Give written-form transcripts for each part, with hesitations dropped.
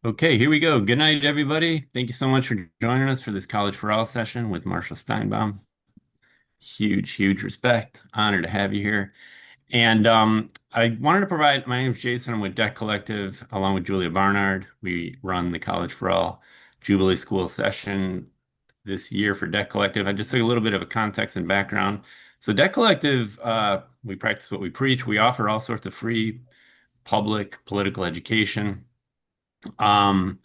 Okay, here we go. Good night, everybody. Thank you so much for joining us for this College for All session with Marshall Steinbaum. Huge respect. Honor to have you here. And I wanted to provide, my name is Jason. I'm with Debt Collective along with Julia Barnard. We run the College for All Jubilee School session this year for Debt Collective. I just took a little bit of a context and background. So Debt Collective, we practice what we preach. We offer all sorts of free public political education. Um,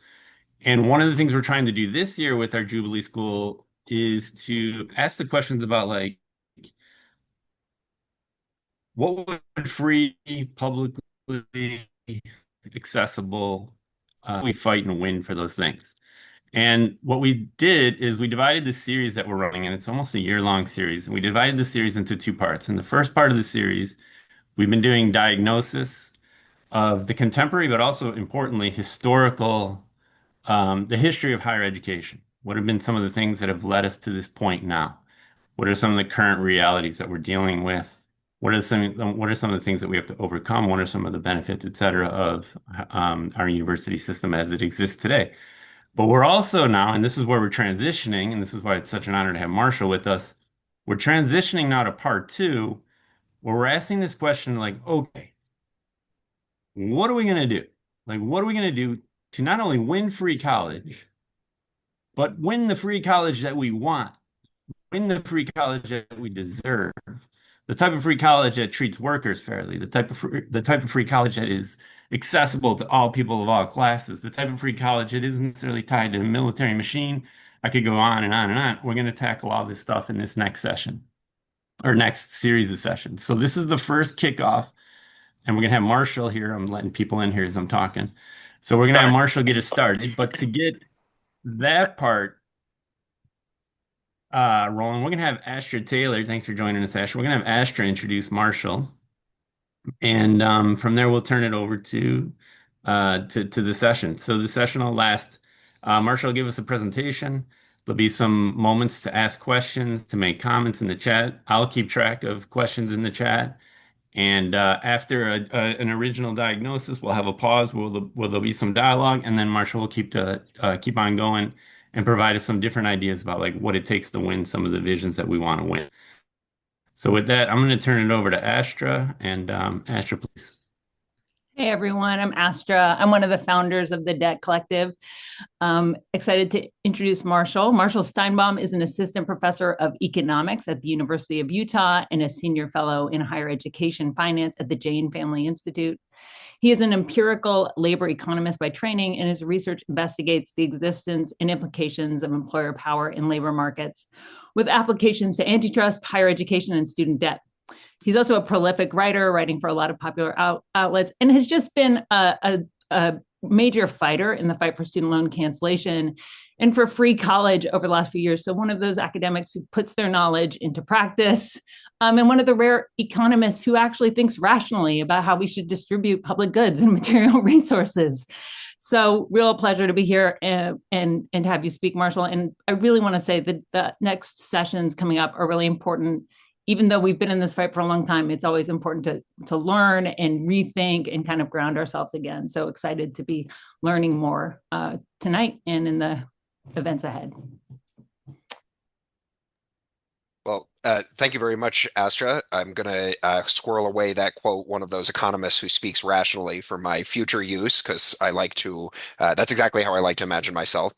And one of the things we're trying to do this year with our Jubilee School is to ask the questions about like what would free, publicly accessible, we fight and win for those things. And what we did is we divided the series that we're running, and it's almost a year-long series. And we divided the series into two parts. In the first part of the series, we've been doing diagnosis of the contemporary, but also importantly, historical the history of higher education. What have been some of the things that have led us to this point now? What are some of the current realities that we're dealing with? What are some of the things that we have to overcome? What are some of the benefits, et cetera, of our university system as it exists today? But we're also now, and this is where we're transitioning, and this is why it's such an honor to have Marshall with us. We're transitioning now to part two, where we're asking this question like, okay, what are we going to do? Like, what are we going to do to not only win free college, but win the free college that we want, win the free college that we deserve, the type of free college that treats workers fairly, the type of free college that is accessible to all people of all classes, the type of free college that isn't necessarily tied to a military machine. I could go on and on and on. We're going to tackle all this stuff in this next session or next series of sessions. So this is the first kickoff, and we're going to have Marshall here. I'm letting people in here as I'm talking. So we're going to have Marshall get us started. But to get that part Roland, we're gonna have Astra Taylor. Thanks for joining us, Astra. We're gonna have Astra introduce Marshall, and from there we'll turn it over to the session. So the session will last. Marshall will give us a presentation. There'll be some moments to ask questions, to make comments in the chat. I'll keep track of questions in the chat. And after an original diagnosis, we'll have a pause where there'll be some dialogue, and then Marshall will keep on going and provide us some different ideas about like what it takes to win some of the visions that we want to win. So with that, I'm going to turn it over to Astra, and Astra, please. Hey everyone, I'm Astra. I'm one of the founders of the Debt Collective. Excited to introduce Marshall. Marshall Steinbaum is an assistant professor of economics at the University of Utah and a senior fellow in higher education finance at the Jane Family Institute. He is an empirical labor economist by training, and his research investigates the existence and implications of employer power in labor markets, with applications to antitrust, higher education, and student debt. He's also a prolific writer, writing for a lot of popular outlets, and has just been a major fighter in the fight for student loan cancellation and for free college over the last few years. So one of those academics who puts their knowledge into practice, and one of the rare economists who actually thinks rationally about how we should distribute public goods and material resources. So real pleasure to be here and have you speak, Marshall. And I really want to say that the next sessions coming up are really important. Even though we've been in this fight for a long time, it's always important to learn and rethink and kind of ground ourselves again. So excited to be learning more tonight and in the events ahead. Well, thank you very much, Astra. I'm going to squirrel away that quote, one of those economists who speaks rationally, for my future use, because that's exactly how I like to imagine myself.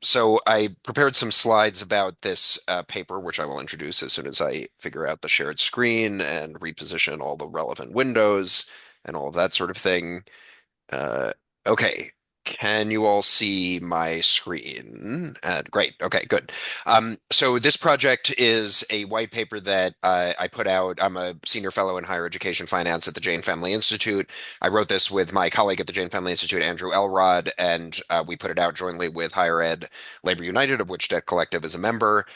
So I prepared some slides about this paper, which I will introduce as soon as I figure out the shared screen and reposition all the relevant windows and all of that sort of thing. Uh, okay. Can you all see my screen? Great. Okay, good. So this project is a white paper that I put out. I'm a senior fellow in higher education finance at the Jane Family Institute. I wrote this with my colleague at the Jane Family Institute, Andrew Elrod, and we put it out jointly with Higher Ed Labor United, of which Debt Collective is a member.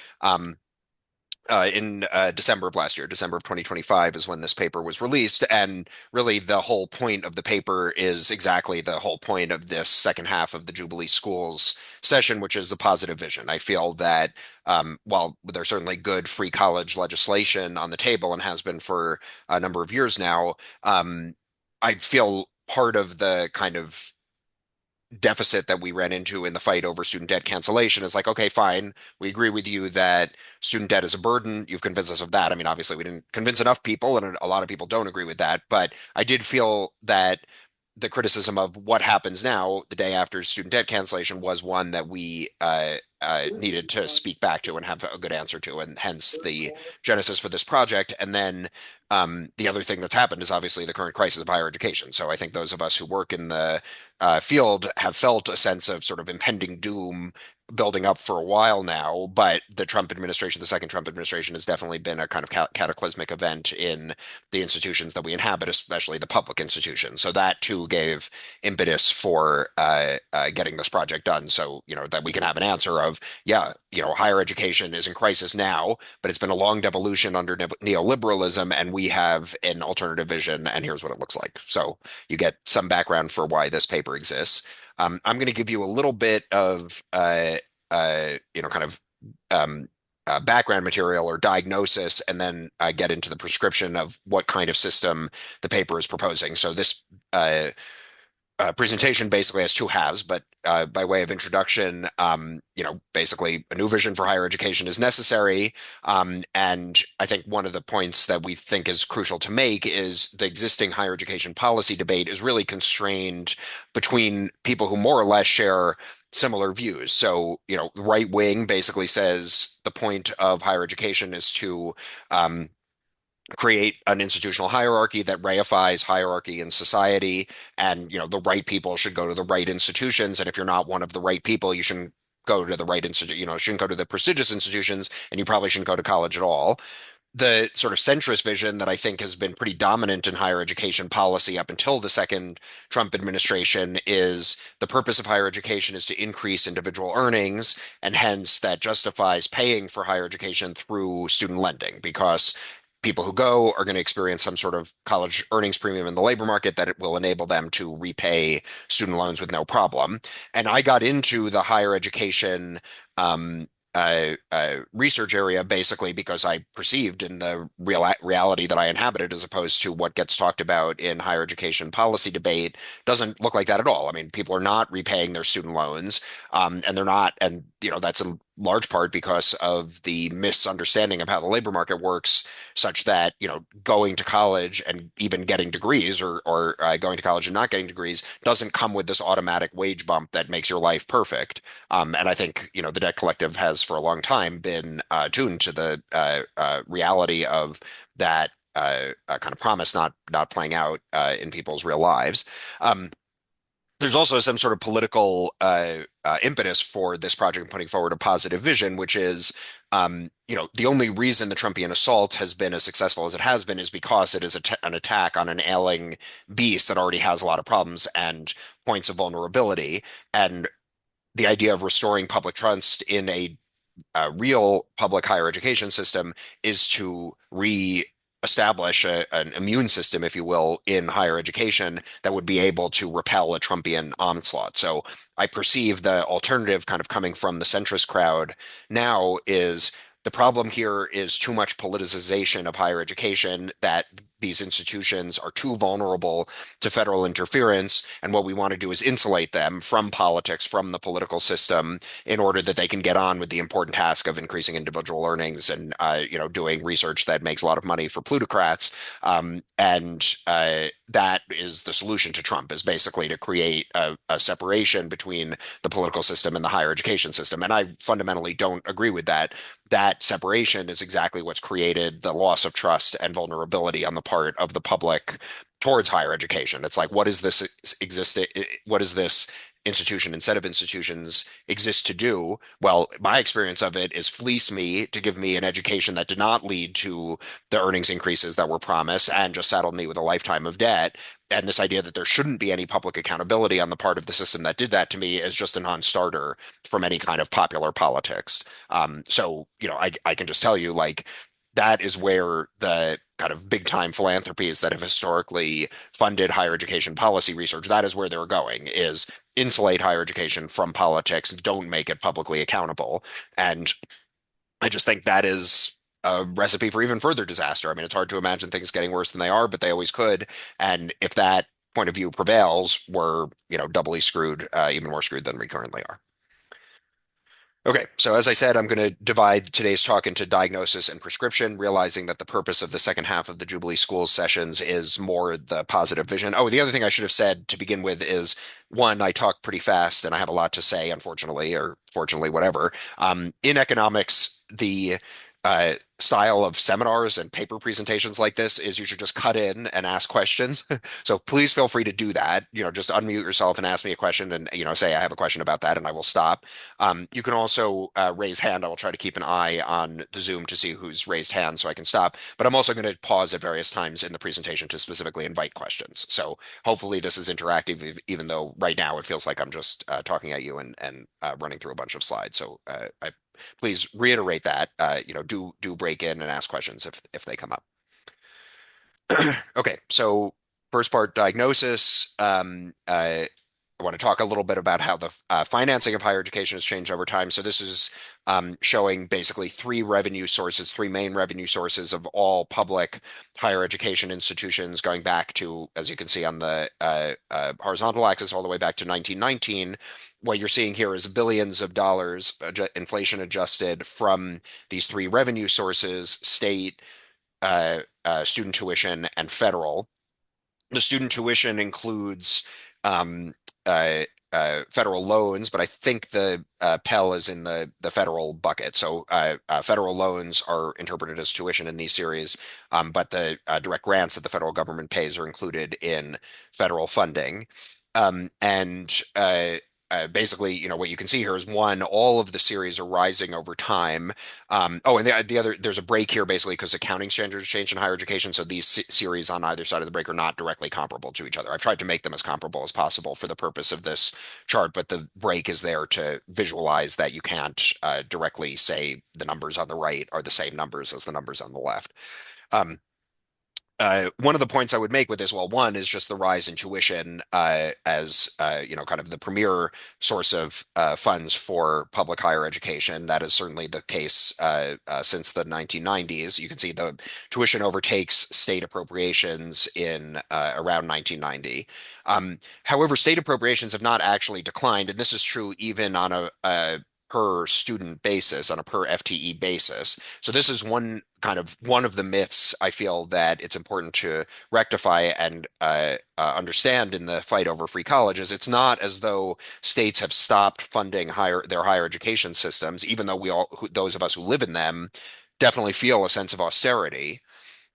In December of last year, December of 2025 is when this paper was released. And really, the whole point of the paper is exactly the whole point of this second half of the Jubilee Schools session, which is a positive vision. I feel that while there's certainly good free college legislation on the table and has been for a number of years now, I feel part of the kind of deficit that we ran into in the fight over student debt cancellation is like, okay, fine, we agree with you that student debt is a burden. You've convinced us of that. I mean, obviously, we didn't convince enough people, and a lot of people don't agree with that. But I did feel that the criticism of what happens now, the day after student debt cancellation, was one that we needed to speak back to and have a good answer to, and hence the genesis for this project. And then the other thing that's happened is obviously the current crisis of higher education. So I think those of us who work in the field have felt a sense of sort of impending doom building up for a while now, but the Trump administration, the second Trump administration, has definitely been a kind of cataclysmic event in the institutions that we inhabit, especially the public institutions. So that too gave impetus for getting this project done. So, that we can have an answer of, yeah, higher education is in crisis now, but it's been a long devolution under neoliberalism, and we have an alternative vision, and here's what it looks like. So you get some background for why this paper exists. I'm going to give you a little bit of, kind of background material or diagnosis, and then get into the prescription of what kind of system the paper is proposing. So this presentation basically has two halves, but by way of introduction, basically a new vision for higher education is necessary. And I think one of the points that we think is crucial to make is the existing higher education policy debate is really constrained between people who more or less share similar views. So, right wing basically says the point of higher education is to create an institutional hierarchy that reifies hierarchy in society, and the right people should go to the right institutions, and if you're not one of the right people, you shouldn't go to the right institute, shouldn't go to the prestigious institutions, and you probably shouldn't go to college at all. The sort of centrist vision that I think has been pretty dominant in higher education policy up until the second Trump administration is the purpose of higher education is to increase individual earnings, and hence that justifies paying for higher education through student lending, because people who go are going to experience some sort of college earnings premium in the labor market that it will enable them to repay student loans with no problem. And I got into the higher education research area basically because I perceived in the reality that I inhabited, as opposed to what gets talked about in higher education policy debate, doesn't look like that at all. I mean, people are not repaying their student loans, and they're not, and that's in large part because of the misunderstanding of how the labor market works, such that going to college and even getting degrees, or going to college and not getting degrees, doesn't come with this automatic wage bump that makes your life perfect. And I think, the Debt Collective has for a long time been tuned to the reality of that kind of promise not playing out in people's real lives. There's also some sort of political impetus for this project putting forward a positive vision, which is, the only reason the Trumpian assault has been as successful as it has been is because it is an attack on an ailing beast that already has a lot of problems and points of vulnerability. And the idea of restoring public trust in a real public higher education system is to re-establish an immune system, if you will, in higher education that would be able to repel a Trumpian onslaught. So I perceive the alternative kind of coming from the centrist crowd now is the problem here is too much politicization of higher education, that these institutions are too vulnerable to federal interference. And what we want to do is insulate them from politics, from the political system, in order that they can get on with the important task of increasing individual earnings and, doing research that makes a lot of money for plutocrats. And that is the solution to Trump, is basically to create a separation between the political system and the higher education system. And I fundamentally don't agree with that. That separation is exactly what's created the loss of trust and vulnerability on the part of the public towards higher education. It's like, what is this What is this institution and set of institutions exist to do? Well, my experience of it is fleece me to give me an education that did not lead to the earnings increases that were promised, and just saddled me with a lifetime of debt. And this idea that there shouldn't be any public accountability on the part of the system that did that to me is just a non-starter from any kind of popular politics. So, I can just tell you, like, that is where the kind of big time philanthropies that have historically funded higher education policy research, that is where they're going, is insulate higher education from politics, don't make it publicly accountable. And I just think that is a recipe for even further disaster. I mean, it's hard to imagine things getting worse than they are, but they always could. And if that point of view prevails, we're, doubly screwed, even more screwed than we currently are. Okay, so as I said, I'm going to divide today's talk into diagnosis and prescription, realizing that the purpose of the second half of the Jubilee Schools sessions is more the positive vision. Oh, the other thing I should have said to begin with is, one, I talk pretty fast and I have a lot to say, unfortunately, or fortunately, whatever. In economics, the style of seminars and paper presentations like this is you should just cut in and ask questions. So please feel free to do that. Just unmute yourself and ask me a question and, say I have a question about that and I will stop. You can also raise hand. I will try to keep an eye on the Zoom to see who's raised hand so I can stop. But I'm also going to pause at various times in the presentation to specifically invite questions. So hopefully this is interactive, even though right now it feels like I'm just talking at you and running through a bunch of slides. So please reiterate that. Do break in and ask questions if they come up. Okay, so first part, diagnosis. I want to talk a little bit about how the financing of higher education has changed over time. So this is showing basically three main revenue sources of all public higher education institutions going back to, as you can see on the horizontal axis, all the way back to 1919. What you're seeing here is billions of dollars, inflation adjusted, from these three revenue sources: state, student tuition, and federal. The student tuition includes um, federal loans, but I think the Pell is in the federal bucket. So federal loans are interpreted as tuition in these series, but the direct grants that the federal government pays are included in federal funding. And basically, what you can see here is, one, all of the series are rising over time. And the other, there's a break here basically because accounting standards change in higher education. So these series on either side of the break are not directly comparable to each other. I've tried to make them as comparable as possible for the purpose of this chart, but the break is there to visualize that you can't directly say the numbers on the right are the same numbers as the numbers on the left. Um, one of the points I would make with this, well, one is just the rise in tuition as kind of the premier source of funds for public higher education. That is certainly the case since the 1990s. You can see the tuition overtakes state appropriations in around 1990. However, state appropriations have not actually declined, and this is true even on a per student basis, on a per FTE basis. So this is one of the myths I feel that it's important to rectify and understand in the fight over free colleges. It's not as though states have stopped funding their higher education systems, even though those of us who live in them definitely feel a sense of austerity.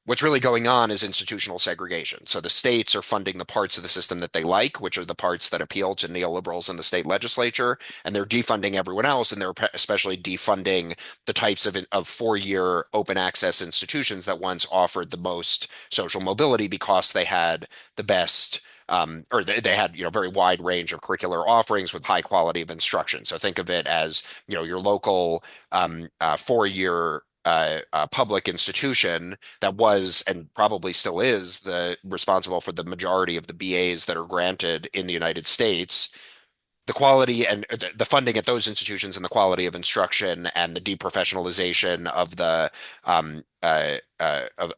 What's really going on is institutional segregation. So the states are funding the parts of the system that they like, which are the parts that appeal to neoliberals in the state legislature, and they're defunding everyone else, and they're especially defunding the types of four-year open access institutions that once offered the most social mobility because they had the best or they had, very wide range of curricular offerings with high quality of instruction. So think of it as, your local four-year public institution that was and probably still is the responsible for the majority of the BAs that are granted in the United States. The quality and the funding at those institutions and the quality of instruction and the deprofessionalization of the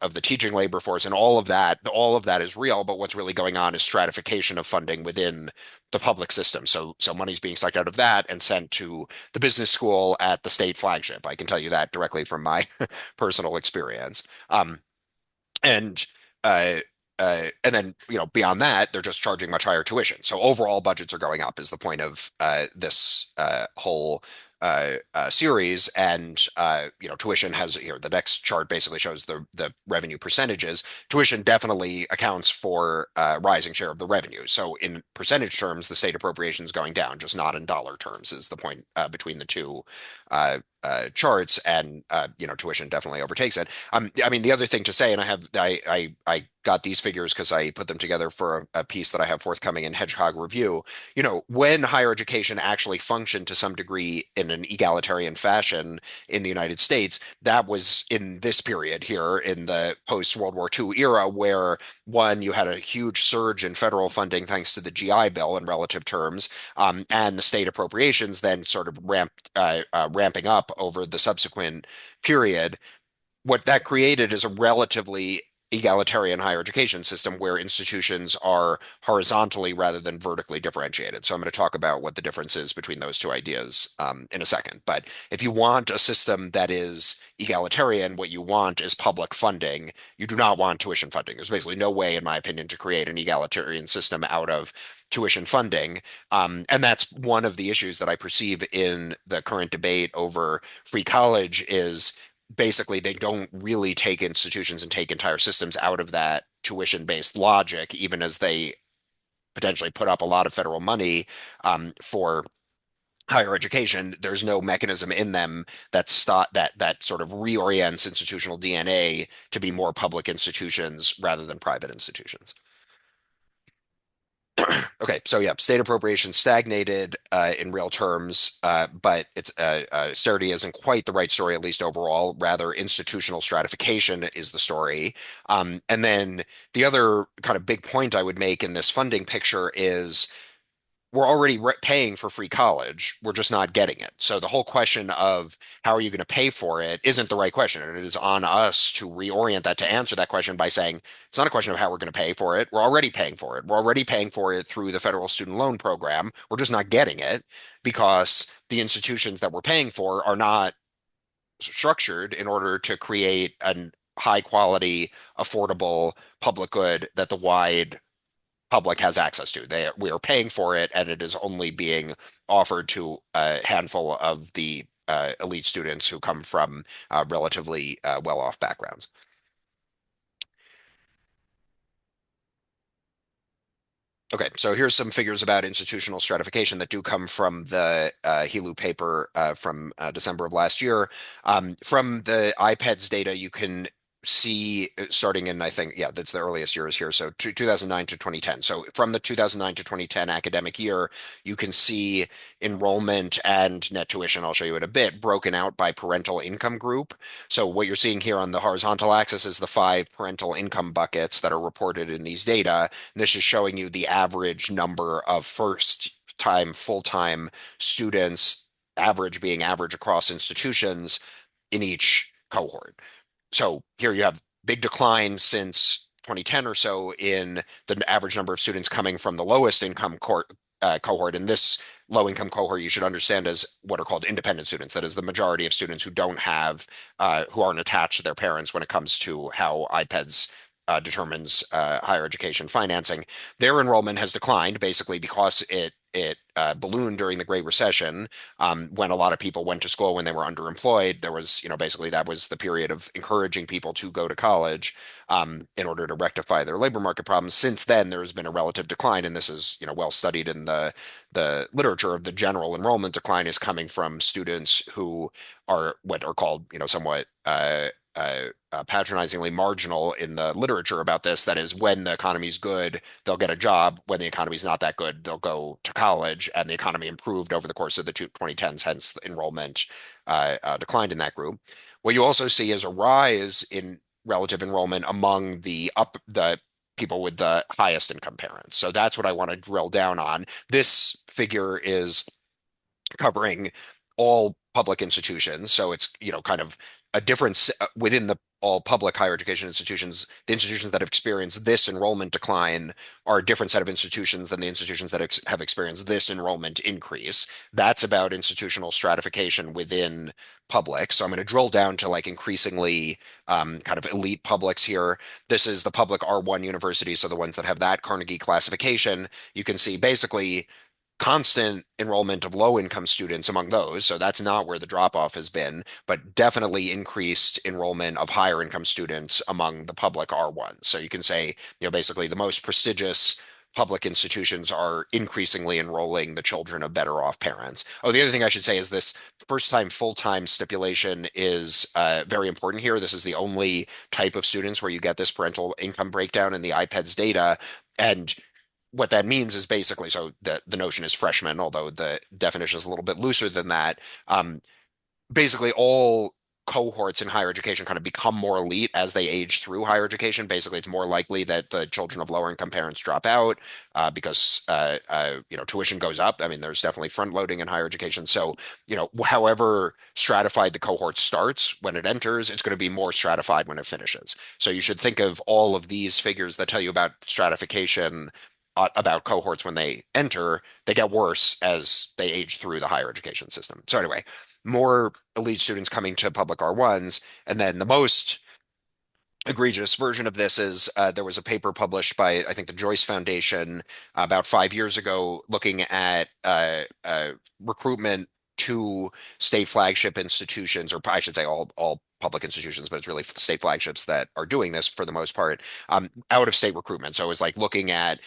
of the teaching labor force and all of that is real. But what's really going on is stratification of funding within the public system. So money's being sucked out of that and sent to the business school at the state flagship. I can tell you that directly from my personal experience. And uh, and then, beyond that, they're just charging much higher tuition. So overall budgets are going up is the point of this whole series. And tuition has here, the next chart basically shows the revenue percentages. Tuition definitely accounts for rising share of the revenue. So in percentage terms, the state appropriation is going down, just not in dollar terms is the point between the two charts. And tuition definitely overtakes it. I mean, the other thing to say, and I got these figures because I put them together for a piece that I have forthcoming in Hedgehog Review. When higher education actually functioned to some degree in an egalitarian fashion in the United States, that was in this period here in the post-World War II era, where, one, you had a huge surge in federal funding thanks to the GI Bill in relative terms, and the state appropriations then sort of ramping up over the subsequent period. What that created is a relatively egalitarian higher education system where institutions are horizontally rather than vertically differentiated. So I'm going to talk about what the difference is between those two ideas in a second. But if you want a system that is egalitarian, what you want is public funding. You do not want tuition funding. There's basically no way, in my opinion, to create an egalitarian system out of tuition funding. And that's one of the issues that I perceive in the current debate over free college is basically they don't really take institutions and take entire systems out of that tuition-based logic, even as they potentially put up a lot of federal money for higher education. There's no mechanism in them that sort of reorients institutional DNA to be more public institutions rather than private institutions. Okay, so yeah, state appropriation stagnated in real terms, but it's austerity isn't quite the right story, at least overall. Rather, institutional stratification is the story. And then the other kind of big point I would make in this funding picture is we're already paying for free college. We're just not getting it. So the whole question of how are you going to pay for it isn't the right question. And it is on us to reorient that to answer that question by saying it's not a question of how we're going to pay for it. We're already paying for it. We're already paying for it through the federal student loan program. We're just not getting it because the institutions that we're paying for are not structured in order to create a high quality, affordable public good that the wide public has access to. We are paying for it, and it is only being offered to a handful of the elite students who come from relatively well-off backgrounds. Okay, so here's some figures about institutional stratification that do come from the HELU paper from December of last year. From the IPEDS data, you can see starting in, I think, yeah, that's the earliest years here. So 2009 to 2010. So from the 2009 to 2010 academic year, you can see enrollment and net tuition, I'll show you in a bit, broken out by parental income group. So what you're seeing here on the horizontal axis is the 5 parental income buckets that are reported in these data. And this is showing you the average number of first-time, full-time students, average being average across institutions in each cohort. So here you have big decline since 2010 or so in the average number of students coming from the lowest income cohort. And this low income cohort you should understand as what are called independent students. That is the majority of students who don't have, who aren't attached to their parents when it comes to how IPEDS determines higher education financing. Their enrollment has declined basically because it ballooned during the Great Recession, when a lot of people went to school when they were underemployed. There was, basically that was the period of encouraging people to go to college in order to rectify their labor market problems. Since then, there has been a relative decline, and this is, well studied in the literature of the general enrollment decline is coming from students who are what are called, somewhat patronizingly marginal in the literature about this. That is, when the economy's good, they'll get a job. When the economy's not that good, they'll go to college. And the economy improved over the course of the 2010s, hence enrollment declined in that group. What you also see is a rise in relative enrollment among the people with the highest income parents. So that's what I want to drill down on. This figure is covering all public institutions. So it's, kind of a difference within the all public higher education institutions. The institutions that have experienced this enrollment decline are a different set of institutions than the institutions that have experienced this enrollment increase. That's about institutional stratification within public. So I'm going to drill down to like increasingly kind of elite publics here. This is the public R1 universities, so the ones that have that Carnegie classification. You can see basically constant enrollment of low income students among those. So that's not where the drop off has been, but definitely increased enrollment of higher income students among the public R1. So you can say, basically the most prestigious public institutions are increasingly enrolling the children of better off parents. Oh, the other thing I should say is this first time full time stipulation is very important here. This is the only type of students where you get this parental income breakdown in the IPEDS data. And what that means is basically, so the notion is freshmen, although the definition is a little bit looser than that. Basically, all cohorts in higher education kind of become more elite as they age through higher education. Basically, it's more likely that the children of lower income parents drop out because tuition goes up. I mean, there's definitely front loading in higher education. So, however stratified the cohort starts when it enters, it's going to be more stratified when it finishes. So you should think of all of these figures that tell you about stratification about cohorts when they enter, they get worse as they age through the higher education system. So anyway, more elite students coming to public R1s, and then the most egregious version of this is there was a paper published by I think the Joyce Foundation about 5 years ago looking at recruitment to state flagship institutions, or I should say all public institutions, but it's really state flagships that are doing this for the most part, out of state recruitment. So it was like looking at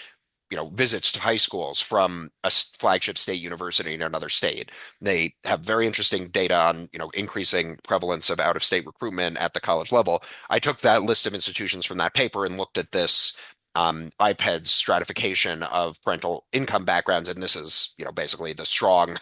visits to high schools from a flagship state university in another state. They have very interesting data on, increasing prevalence of out-of-state recruitment at the college level. I took that list of institutions from that paper and looked at this IPED stratification of parental income backgrounds, and this is, basically the strong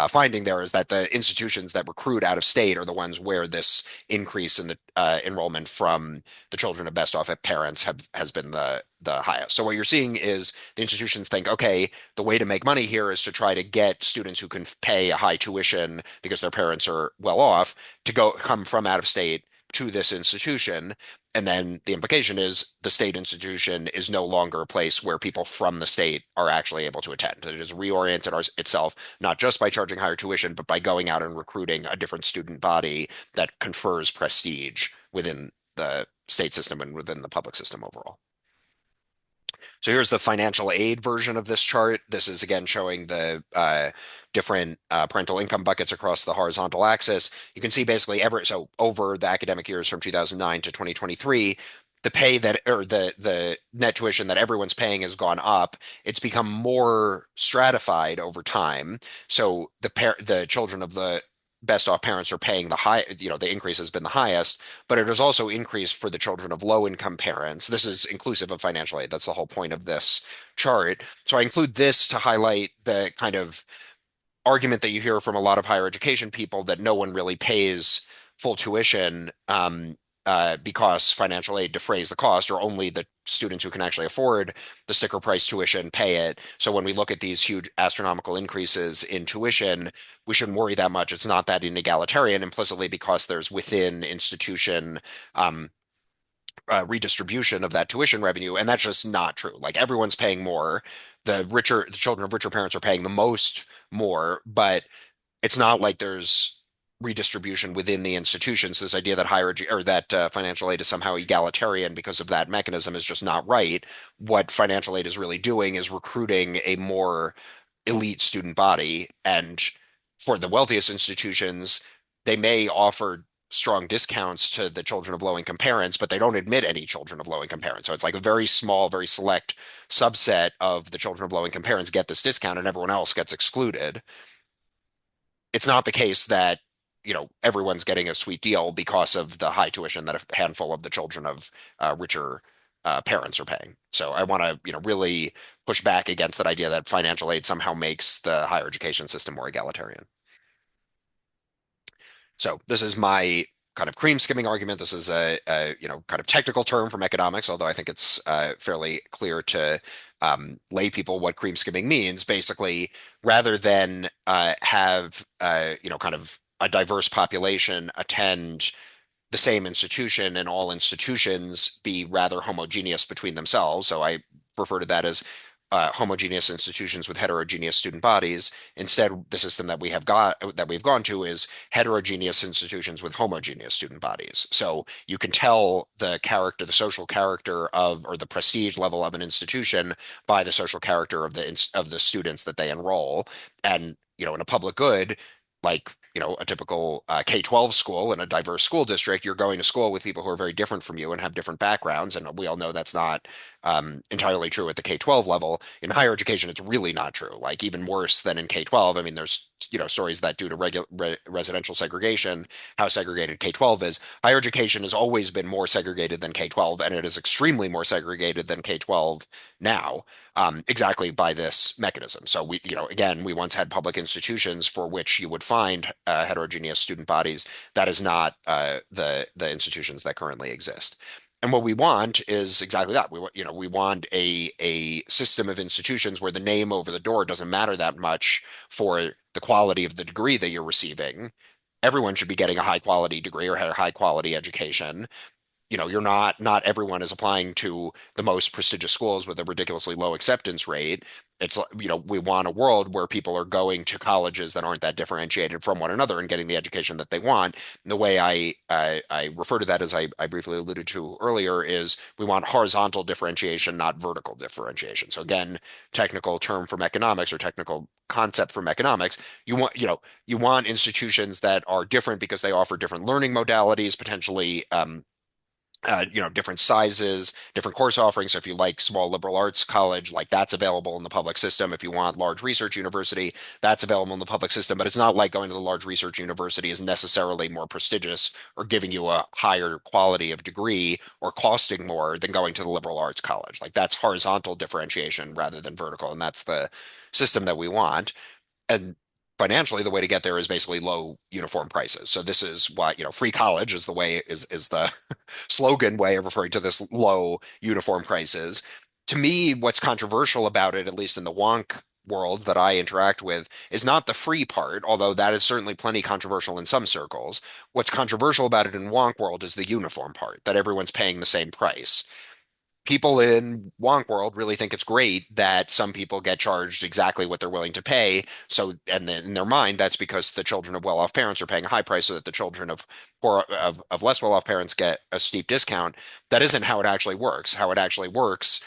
finding there is that the institutions that recruit out of state are the ones where this increase in the enrollment from the children of best off parents has been the highest. So what you're seeing is the institutions think, okay, the way to make money here is to try to get students who can pay a high tuition because their parents are well off to come from out of state to this institution. And then the implication is the state institution is no longer a place where people from the state are actually able to attend. It has reoriented itself not just by charging higher tuition, but by going out and recruiting a different student body that confers prestige within the state system and within the public system overall. So here's the financial aid version of this chart. This is again showing the different parental income buckets across the horizontal axis. You can see basically so over the academic years from 2009 to 2023, the pay that or the net tuition that everyone's paying has gone up. It's become more stratified over time. So the children of the best off parents are paying the increase has been the highest, but it has also increased for the children of low income parents. This is inclusive of financial aid. That's the whole point of this chart. So I include this to highlight the kind of argument that you hear from a lot of higher education people that no one really pays full tuition because financial aid defrays the cost, or only the students who can actually afford the sticker price tuition pay it. So when we look at these huge astronomical increases in tuition, we shouldn't worry that much. It's not that inegalitarian implicitly because there's within institution redistribution of that tuition revenue, and that's just not true. Like everyone's paying more. The children of richer parents are paying the most more, but it's not like there's redistribution within the institutions. This idea that financial aid is somehow egalitarian because of that mechanism is just not right. What financial aid is really doing is recruiting a more elite student body, and for the wealthiest institutions, they may offer strong discounts to the children of low income parents, but they don't admit any children of low income parents. So it's like a very small, very select subset of the children of low income parents get this discount and everyone else gets excluded. It's not the case that, everyone's getting a sweet deal because of the high tuition that a handful of the children of richer parents are paying. So I want to, really push back against that idea that financial aid somehow makes the higher education system more egalitarian. So this is my kind of cream skimming argument. This is a kind of technical term from economics, although I think it's fairly clear to lay people what cream skimming means. Basically, rather than have kind of a diverse population attend the same institution and all institutions be rather homogeneous between themselves. So I refer to that as homogeneous institutions with heterogeneous student bodies. Instead, the system that we've gone to is heterogeneous institutions with homogeneous student bodies. So you can tell the social character or the prestige level of an institution by the social character of the students that they enroll. And in a public good, like a typical K-12 school in a diverse school district, you're going to school with people who are very different from you and have different backgrounds. And we all know that's not entirely true at the K-12 level. In higher education, it's really not true. Like even worse than in K-12. I mean, there's stories that due to residential segregation, how segregated K-12 is. Higher education has always been more segregated than K-12, and it is extremely more segregated than K-12 now. exactly by this mechanism. So again, we once had public institutions for which you would find heterogeneous student bodies. That is not the institutions that currently exist. And what we want is exactly that. We want a system of institutions where the name over the door doesn't matter that much for the quality of the degree that you're receiving. Everyone should be getting a high quality degree or a high quality education. You're not everyone is applying to the most prestigious schools with a ridiculously low acceptance rate. It's we want a world where people are going to colleges that aren't that differentiated from one another and getting the education that they want. And the way I refer to that, as I briefly alluded to earlier, is we want horizontal differentiation, not vertical differentiation. So again, technical term from economics or technical concept from economics, you want institutions that are different because they offer different learning modalities, potentially different sizes, different course offerings. So if you like small liberal arts college, like that's available in the public system. If you want large research university, that's available in the public system. But it's not like going to the large research university is necessarily more prestigious or giving you a higher quality of degree or costing more than going to the liberal arts college. Like that's horizontal differentiation rather than vertical. And that's the system that we want. And financially, the way to get there is basically low uniform prices. So this is why, free college is the slogan way of referring to this low uniform prices. To me, what's controversial about it, at least in the wonk world that I interact with, is not the free part, although that is certainly plenty controversial in some circles. What's controversial about it in wonk world is the uniform part, that everyone's paying the same price. People in wonk world really think it's great that some people get charged exactly what they're willing to pay. So, and then in their mind, that's because the children of well-off parents are paying a high price, so that the children of less well-off parents get a steep discount. That isn't how it actually works. How it actually works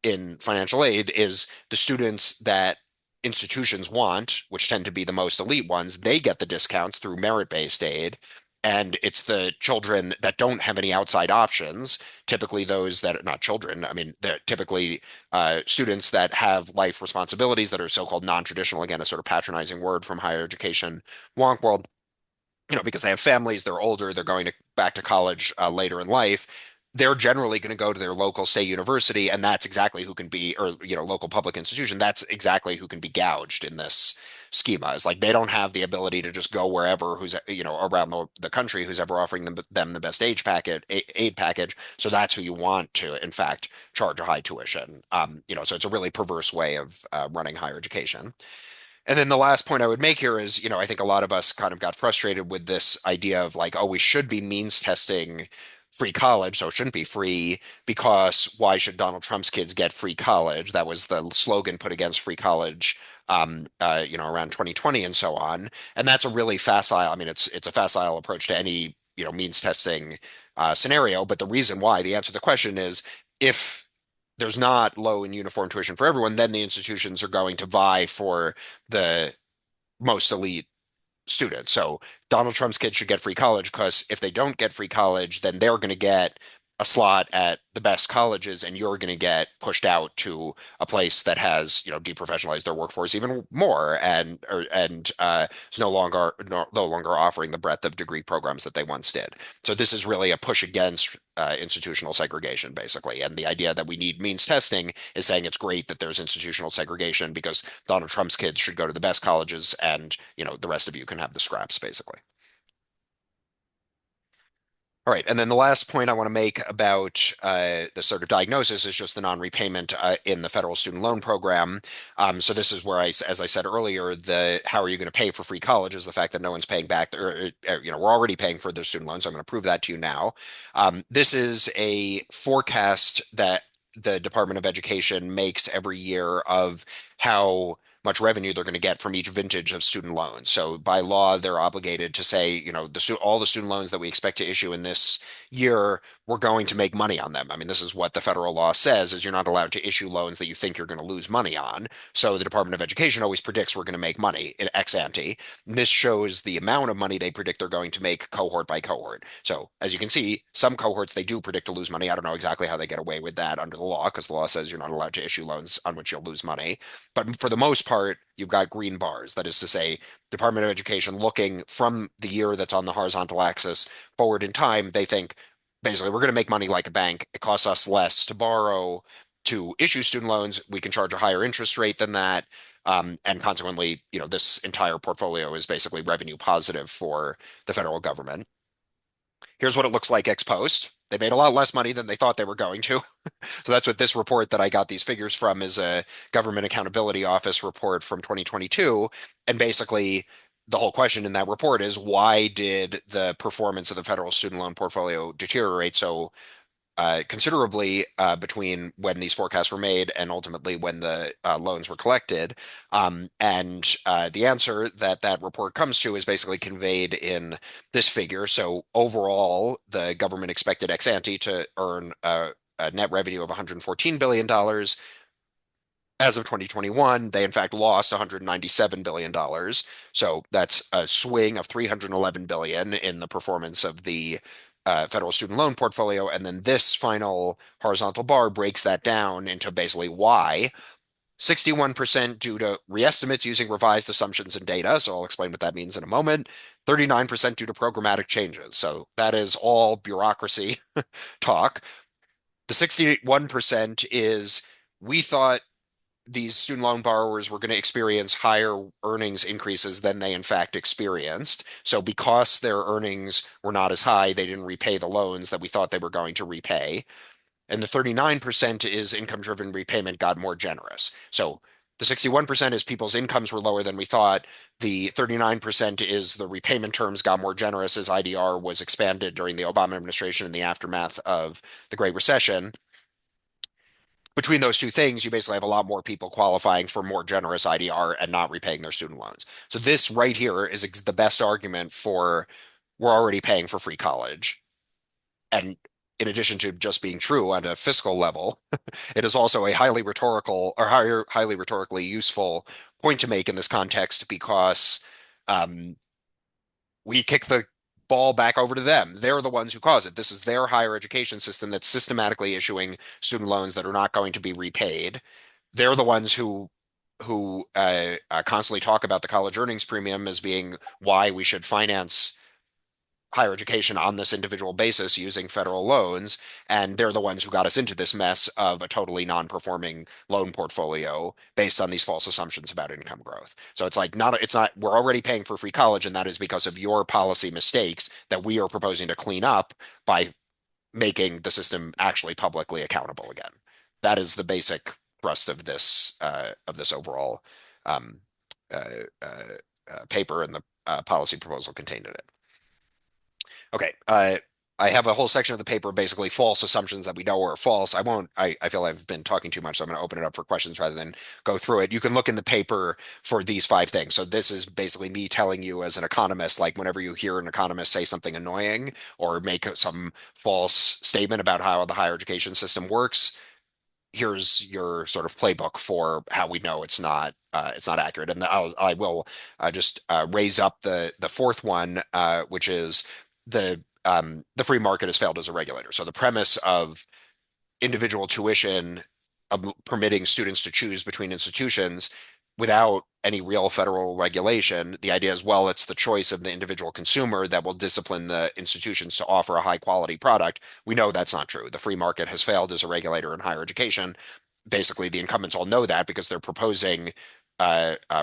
in financial aid is the students that institutions want, which tend to be the most elite ones, they get the discounts through merit-based aid. And it's the children that don't have any outside options, typically those that are not children. I mean, they're typically students that have life responsibilities that are so-called non-traditional, again, a sort of patronizing word from higher education wonk world, because they have families, they're older, they're going back to college later in life. They're generally going to go to their local state university, and that's exactly who can be, or local public institution. That's exactly who can be gouged in this schema. Is like they don't have the ability to just go wherever who's around the country who's ever offering them the best aid package. So that's who you want to, in fact, charge a high tuition. So it's a really perverse way of running higher education. And then the last point I would make here is, I think a lot of us kind of got frustrated with this idea of like, oh, we should be means testing free college, so it shouldn't be free because why should Donald Trump's kids get free college? That was the slogan put against free college, around 2020 and so on. And that's a really facile, I mean, it's a facile approach to any, means testing scenario. But the reason why, the answer to the question is if there's not low and uniform tuition for everyone, then the institutions are going to vie for the most elite students. So Donald Trump's kids should get free college because if they don't get free college, then they're going to get a slot at the best colleges, and you're going to get pushed out to a place that has, deprofessionalized their workforce even more, and is no longer offering the breadth of degree programs that they once did. So this is really a push against institutional segregation, basically. And the idea that we need means testing is saying it's great that there's institutional segregation because Donald Trump's kids should go to the best colleges, and the rest of you can have the scraps, basically. All right, and then the last point I want to make about the sort of diagnosis is just the non-repayment in the federal student loan program. So this is where as I said earlier, the how are you going to pay for free college is the fact that no one's paying back, we're already paying for their student loans. So I'm going to prove that to you now. This is a forecast that the Department of Education makes every year of how much revenue they're going to get from each vintage of student loans. So by law, they're obligated to say, all the student loans that we expect to issue in this year, we're going to make money on them. I mean, this is what the federal law says, is you're not allowed to issue loans that you think you're going to lose money on. So the Department of Education always predicts we're going to make money in ex ante. This shows the amount of money they predict they're going to make cohort by cohort. So as you can see, some cohorts they do predict to lose money. I don't know exactly how they get away with that under the law, because the law says you're not allowed to issue loans on which you'll lose money. But for the most part, you've got green bars. That is to say, Department of Education looking from the year that's on the horizontal axis forward in time, they think basically we're going to make money like a bank. It costs us less to borrow to issue student loans, we can charge a higher interest rate than that. And consequently, this entire portfolio is basically revenue positive for the federal government. Here's what it looks like ex post. They made a lot less money than they thought they were going to. So that's what this report that I got these figures from is a Government Accountability Office report from 2022. And basically, the whole question in that report is why did the performance of the federal student loan portfolio deteriorate so considerably between when these forecasts were made and ultimately when the loans were collected. And the answer that that report comes to is basically conveyed in this figure. So overall, the government expected ex ante to earn a net revenue of $114 billion. As of 2021, they in fact lost $197 billion. So that's a swing of $311 billion in the performance of the federal student loan portfolio. And then this final horizontal bar breaks that down into basically why. 61% due to reestimates using revised assumptions and data. So I'll explain what that means in a moment. 39% due to programmatic changes. So that is all bureaucracy talk. The 61% is we thought these student loan borrowers were going to experience higher earnings increases than they in fact experienced. So because their earnings were not as high, they didn't repay the loans that we thought they were going to repay. And the 39% is income-driven repayment got more generous. So the 61% is people's incomes were lower than we thought. The 39% is the repayment terms got more generous as IDR was expanded during the Obama administration in the aftermath of the Great Recession. Between those two things, you basically have a lot more people qualifying for more generous IDR and not repaying their student loans. So this right here is the best argument for we're already paying for free college. And in addition to just being true on a fiscal level, it is also a highly rhetorical or highly rhetorically useful point to make in this context because um, we kick the ball back over to them. They're the ones who cause it. This is their higher education system that's systematically issuing student loans that are not going to be repaid. They're the ones who constantly talk about the college earnings premium as being why we should finance higher education on this individual basis using federal loans. And they're the ones who got us into this mess of a totally non-performing loan portfolio based on these false assumptions about income growth. So it's not, we're already paying for free college, and that is because of your policy mistakes that we are proposing to clean up by making the system actually publicly accountable again. That is the basic thrust of this overall um, uh, paper and the policy proposal contained in it. Okay. I have a whole section of the paper, basically false assumptions that we know are false. I won't, I feel I've been talking too much, so I'm going to open it up for questions rather than go through it. You can look in the paper for these five things. So this is basically me telling you as an economist, like whenever you hear an economist say something annoying or make some false statement about how the higher education system works, here's your sort of playbook for how we know it's not accurate. And I will just raise up the fourth one, which is the free market has failed as a regulator. So the premise of individual tuition permitting students to choose between institutions without any real federal regulation. The idea is, well, it's the choice of the individual consumer that will discipline the institutions to offer a high quality product. We know that's not true. The free market has failed as a regulator in higher education. Basically, the incumbents all know that because they're proposing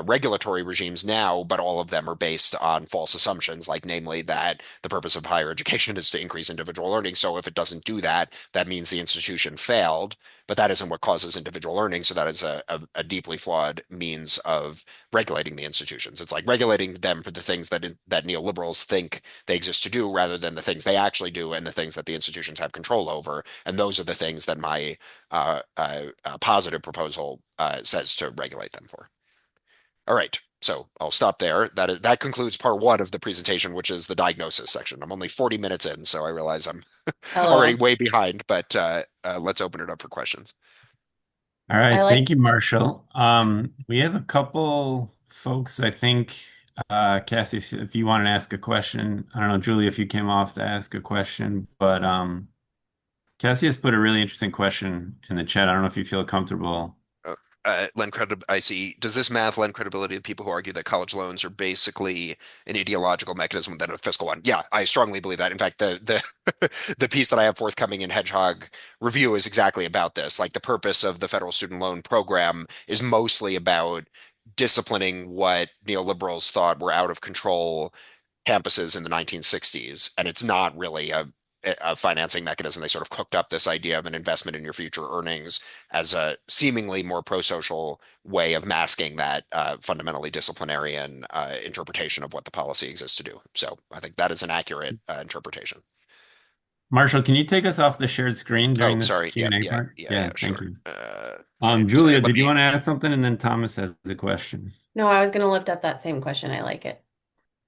regulatory regimes now, but all of them are based on false assumptions, like namely that the purpose of higher education is to increase individual learning. So if it doesn't do that, that means the institution failed, but that isn't what causes individual learning. So that is a deeply flawed means of regulating the institutions. It's like regulating them for the things that neoliberals think they exist to do rather than the things they actually do and the things that the institutions have control over. And those are the things that my positive proposal says to regulate them for. All right. So I'll stop there. That concludes part one of the presentation, which is the diagnosis section. I'm only 40 minutes in, so I realize I'm already Oh, way behind, but let's open it up for questions. All I right, like. thank you, Marshall. We have a couple folks, I think, Cassie, if you wanted to ask a question. I don't know, Julie, if you came off to ask a question, but Cassie has put a really interesting question in the chat. I don't know if you feel comfortable. I see. Does this math lend credibility to people who argue that college loans are basically an ideological mechanism than a fiscal one? Yeah, I strongly believe that. In fact, the piece that I have forthcoming in Hedgehog Review is exactly about this. Like the purpose of the federal student loan program is mostly about disciplining what neoliberals thought were out of control campuses in the 1960s, and it's not really a financing mechanism. They sort of cooked up this idea of an investment in your future earnings as a seemingly more pro-social way of masking that fundamentally disciplinarian interpretation of what the policy exists to do. So I think that is an accurate interpretation. Marshall, can you take us off the shared screen Oh, during this sorry. Yeah, Q&A yeah, part? yeah, Yeah, yeah, thank sure. you. Okay, sorry. Julia, Let did you me. want to ask something? And then Thomas has a question. No, I was going to lift up that same question. I like it.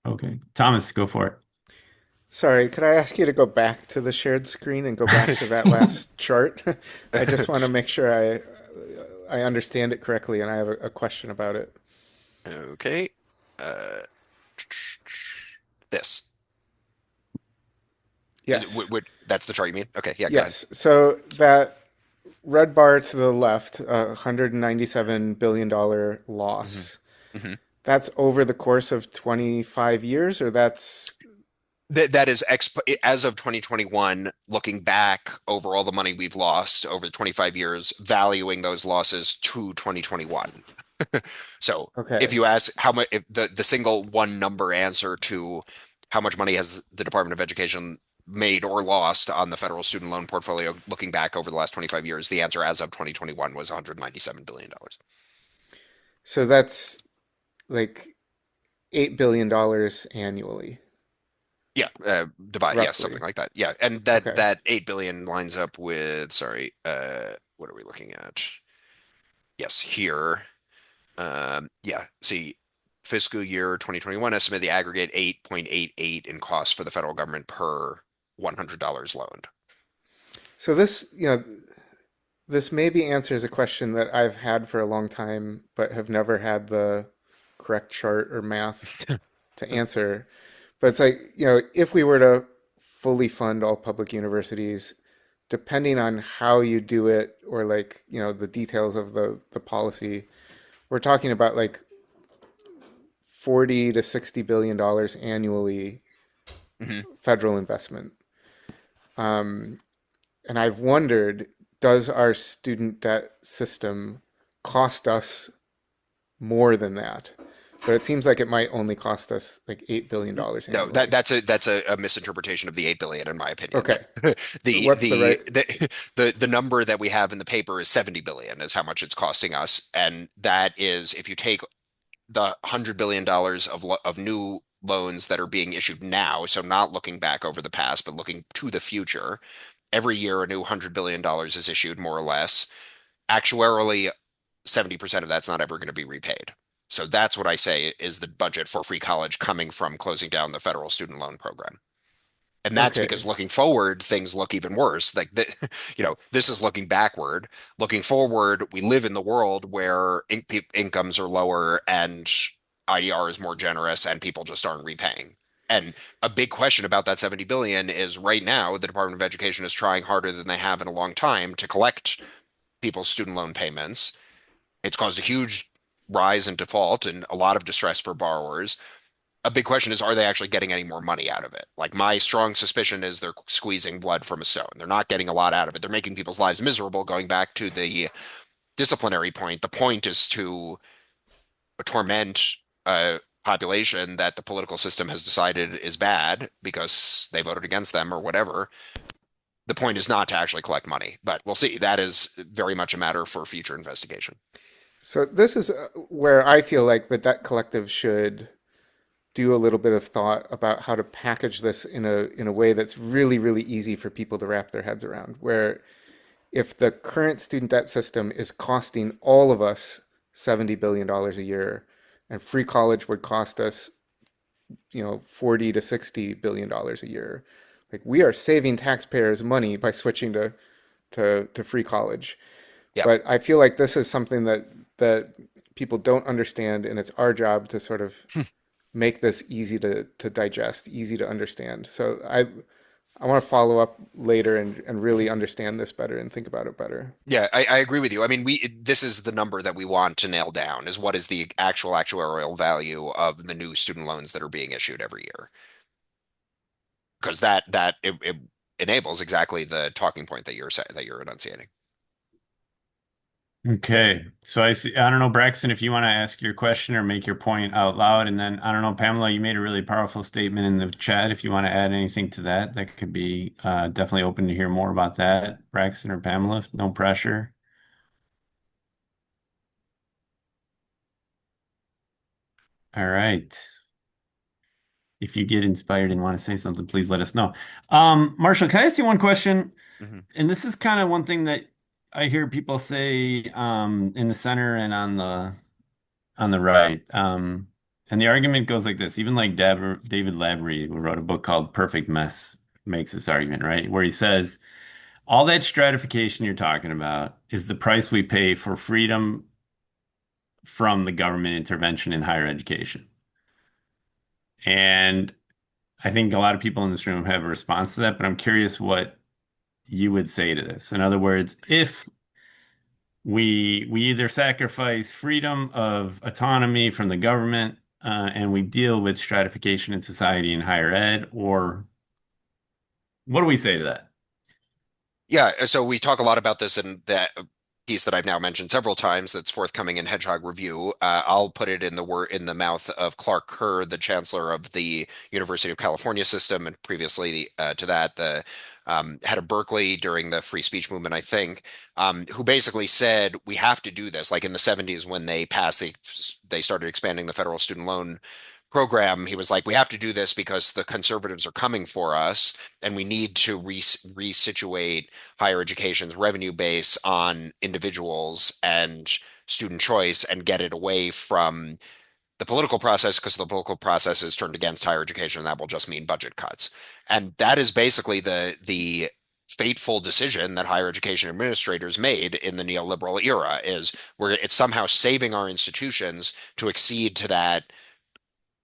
Okay. Thomas, go for Sorry, could I ask you to go back to the shared screen and go back to that last chart? I just want to make sure I understand it correctly, and I have a question about it. Okay. Uh, this is Yes. that's the chart you mean? Okay, yeah, go ahead. Yes. So that red bar to the left, $197 billion hmm loss, hmm that's over the course of 25 years, or that's That is as of 2021, looking back over all the money we've lost over the 25 years, valuing those losses to 2021. So if okay. you ask how much, if the single one number answer to how much money has the Department of Education made or lost on the federal student loan portfolio looking back over the last 25 years, the answer as of 2021 was $197 billion. So that's like $8 billion annually, Yeah, divide, yeah, something roughly. like that. Yeah, and that Okay. that 8 billion lines up with, sorry, what are we looking at? Yes, here. Yeah, see, fiscal year 2021 estimate the aggregate 8.88 in costs for the federal government per $100 loaned. So this maybe answers a question that I've had for a long time, but have never had the correct chart or math to answer. But it's like, if we were to fully fund all public universities, depending on how you do it or like, the details of the policy, we're talking about like 40 to 60 billion dollars annually hmm federal investment. Um, and I've wondered, does our student debt system cost us more than that? But it seems like it might only cost us like $8 billion dollars No, annually. that's a misinterpretation of the 8 billion in my opinion. Okay. The What's the the right? the number that we have in the paper is 70 billion is how much it's costing us, and that is if you take the $100 billion of new loans that are being issued now, so not looking back over the past, but looking to the future. Every year, a new $100 billion is issued, more or less. Actuarially, 70% of that's not ever going to be repaid. So that's what I say is the budget for free college coming from closing down the federal student loan program. And that's because Okay. looking forward, things look even worse. Like this is looking backward. Looking forward, we live in the world where incomes are lower and IDR is more generous, and people just aren't repaying. And a big question about that 70 billion is right now, the Department of Education is trying harder than they have in a long time to collect people's student loan payments. It's caused a huge rise in default and a lot of distress for borrowers. A big question is, are they actually getting any more money out of it? Like my strong suspicion is they're squeezing blood from a stone. They're not getting a lot out of it. They're making people's lives miserable. Going back to the disciplinary point, the point is to torment a population that the political system has decided is bad because they voted against them or whatever. The point is not to actually collect money, but we'll see. That is very much a matter for future investigation. So this is where I feel like the debt collective should do a little bit of thought about how to package this in a way that's really, really easy for people to wrap their heads around. Where if the current student debt system is costing all of us $70 billion a year, and free college would cost us, 40 to 60 billion dollars a year, like we are saving taxpayers money by switching to free college. Yeah. But I feel like this is something that people don't understand, and it's our job to sort of make this easy to digest, easy to understand. So I want to follow up later and really understand this better and think about it better. Yeah, I agree with you. I mean, this is the number that we want to nail down is what is the actual actuarial value of the new student loans that are being issued every year. Because it enables exactly the talking point that you're saying that you're enunciating. Okay, so I see, I don't know, Braxton, if you want to ask your question or make your point out loud, and then I don't know, Pamela, you made a really powerful statement in the chat. If you want to add anything to that, that could be definitely open to hear more about that, Braxton or Pamela. No pressure. All right. If you get inspired and want to say something, please let us know. Marshall, can I ask you one question? Mhm. And this is kind of one thing that I hear people say in the center and on the right. And the argument goes like this. Even like David Lavery, who wrote a book called Perfect Mess, makes this argument, right? Where he says, all that stratification you're talking about is the price we pay for freedom from the government intervention in higher education. And I think a lot of people in this room have a response to that, but I'm curious what you would say to this. In other words, if we either sacrifice freedom of autonomy from the government and we deal with stratification in society in higher ed, or what do we say to that? Yeah, so we talk a lot about this in that piece that I've now mentioned several times that's forthcoming in Hedgehog Review. I'll put it in the mouth of Clark Kerr, the chancellor of the University of California system, and previously to that, the head of Berkeley during the free speech movement, I think, who basically said we have to do this. Like in the 70s when they started expanding the federal student loan program, he was like, we have to do this because the conservatives are coming for us, and we need to resituate higher education's revenue base on individuals and student choice and get it away from the political process because the political process is turned against higher education, and that will just mean budget cuts. And that is basically the fateful decision that higher education administrators made in the neoliberal era is where it's somehow saving our institutions to accede to that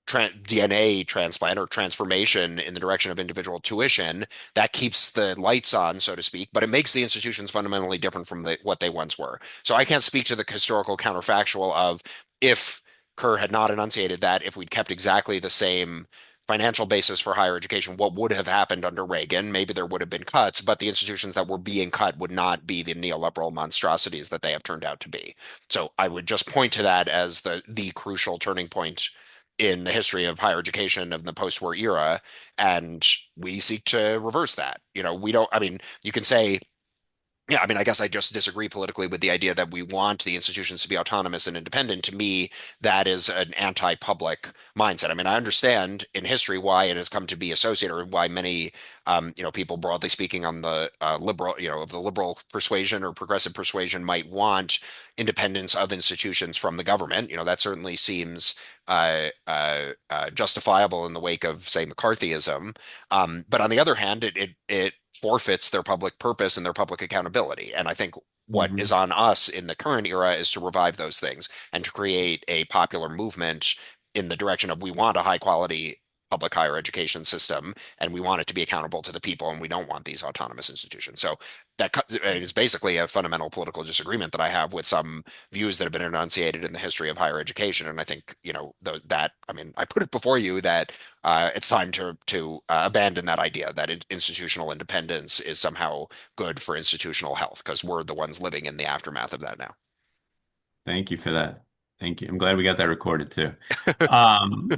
DNA transplant or transformation in the direction of individual tuition that keeps the lights on, so to speak, but it makes the institutions fundamentally different from what they once were. So I can't speak to the historical counterfactual of if Kerr had not enunciated that, if we'd kept exactly the same financial basis for higher education, what would have happened under Reagan? Maybe there would have been cuts, but the institutions that were being cut would not be the neoliberal monstrosities that they have turned out to be. So I would just point to that as the crucial turning point in the history of higher education of the post-war era, and we seek to reverse that. We don't, I mean, you can say, yeah, I mean, I guess I just disagree politically with the idea that we want the institutions to be autonomous and independent. To me, that is an anti-public mindset. I mean, I understand in history why it has come to be associated, or why many, people broadly speaking on the liberal, of the liberal persuasion or progressive persuasion might want independence of institutions from the government. That certainly seems justifiable in the wake of, say, McCarthyism. But on the other hand, it forfeits their public purpose and their public accountability. And I think what is Mhm. on us in the current era is to revive those things and to create a popular movement in the direction of we want a high quality public higher education system, and we want it to be accountable to the people, and we don't want these autonomous institutions. So is basically a fundamental political disagreement that I have with some views that have been enunciated in the history of higher education. And I think, that, I mean, I put it before you that it's time to abandon that idea that institutional independence is somehow good for institutional health, because we're the ones living in the aftermath of that now. Thank you for that. Thank you. I'm glad we got that recorded too. Um,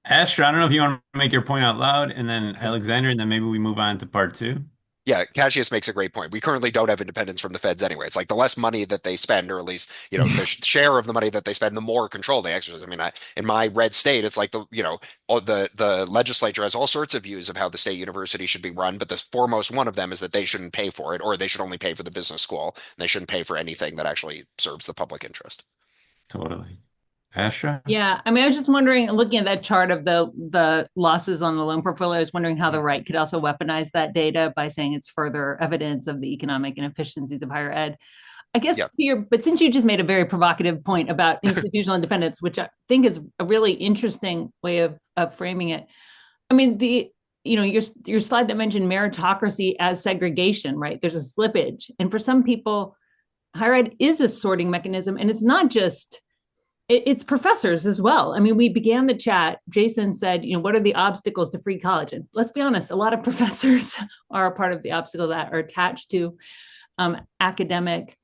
Astra, I don't know if you want to make your point out loud, and then Alexander, and then maybe we move on to part two. Yeah, Cassius makes a great point. We currently don't have independence from the feds anyway. It's like the less money that they spend, or at least, the share of the money that they spend, the more control they exercise. I mean, in my red state, it's like the legislature has all sorts of views of how the state university should be run, but the foremost one of them is that they shouldn't pay for it, or they should only pay for the business school, and they shouldn't pay for anything that actually serves the public interest. Totally. Astra? Yeah, I mean, I was just wondering, looking at that chart of the losses on the loan portfolio, I was wondering how the right could also weaponize that data by saying it's further evidence of the economic inefficiencies of higher ed. I guess Yeah. but since you just made a very provocative point about institutional independence, which I think is a really interesting way of framing it. I mean, your slide that mentioned meritocracy as segregation, right? There's a slippage. And for some people, higher ed is a sorting mechanism. And it's not just, it's professors as well. I mean, we began the chat. Jason said, what are the obstacles to free college? And let's be honest, a lot of professors are a part of the obstacle that are attached to academic,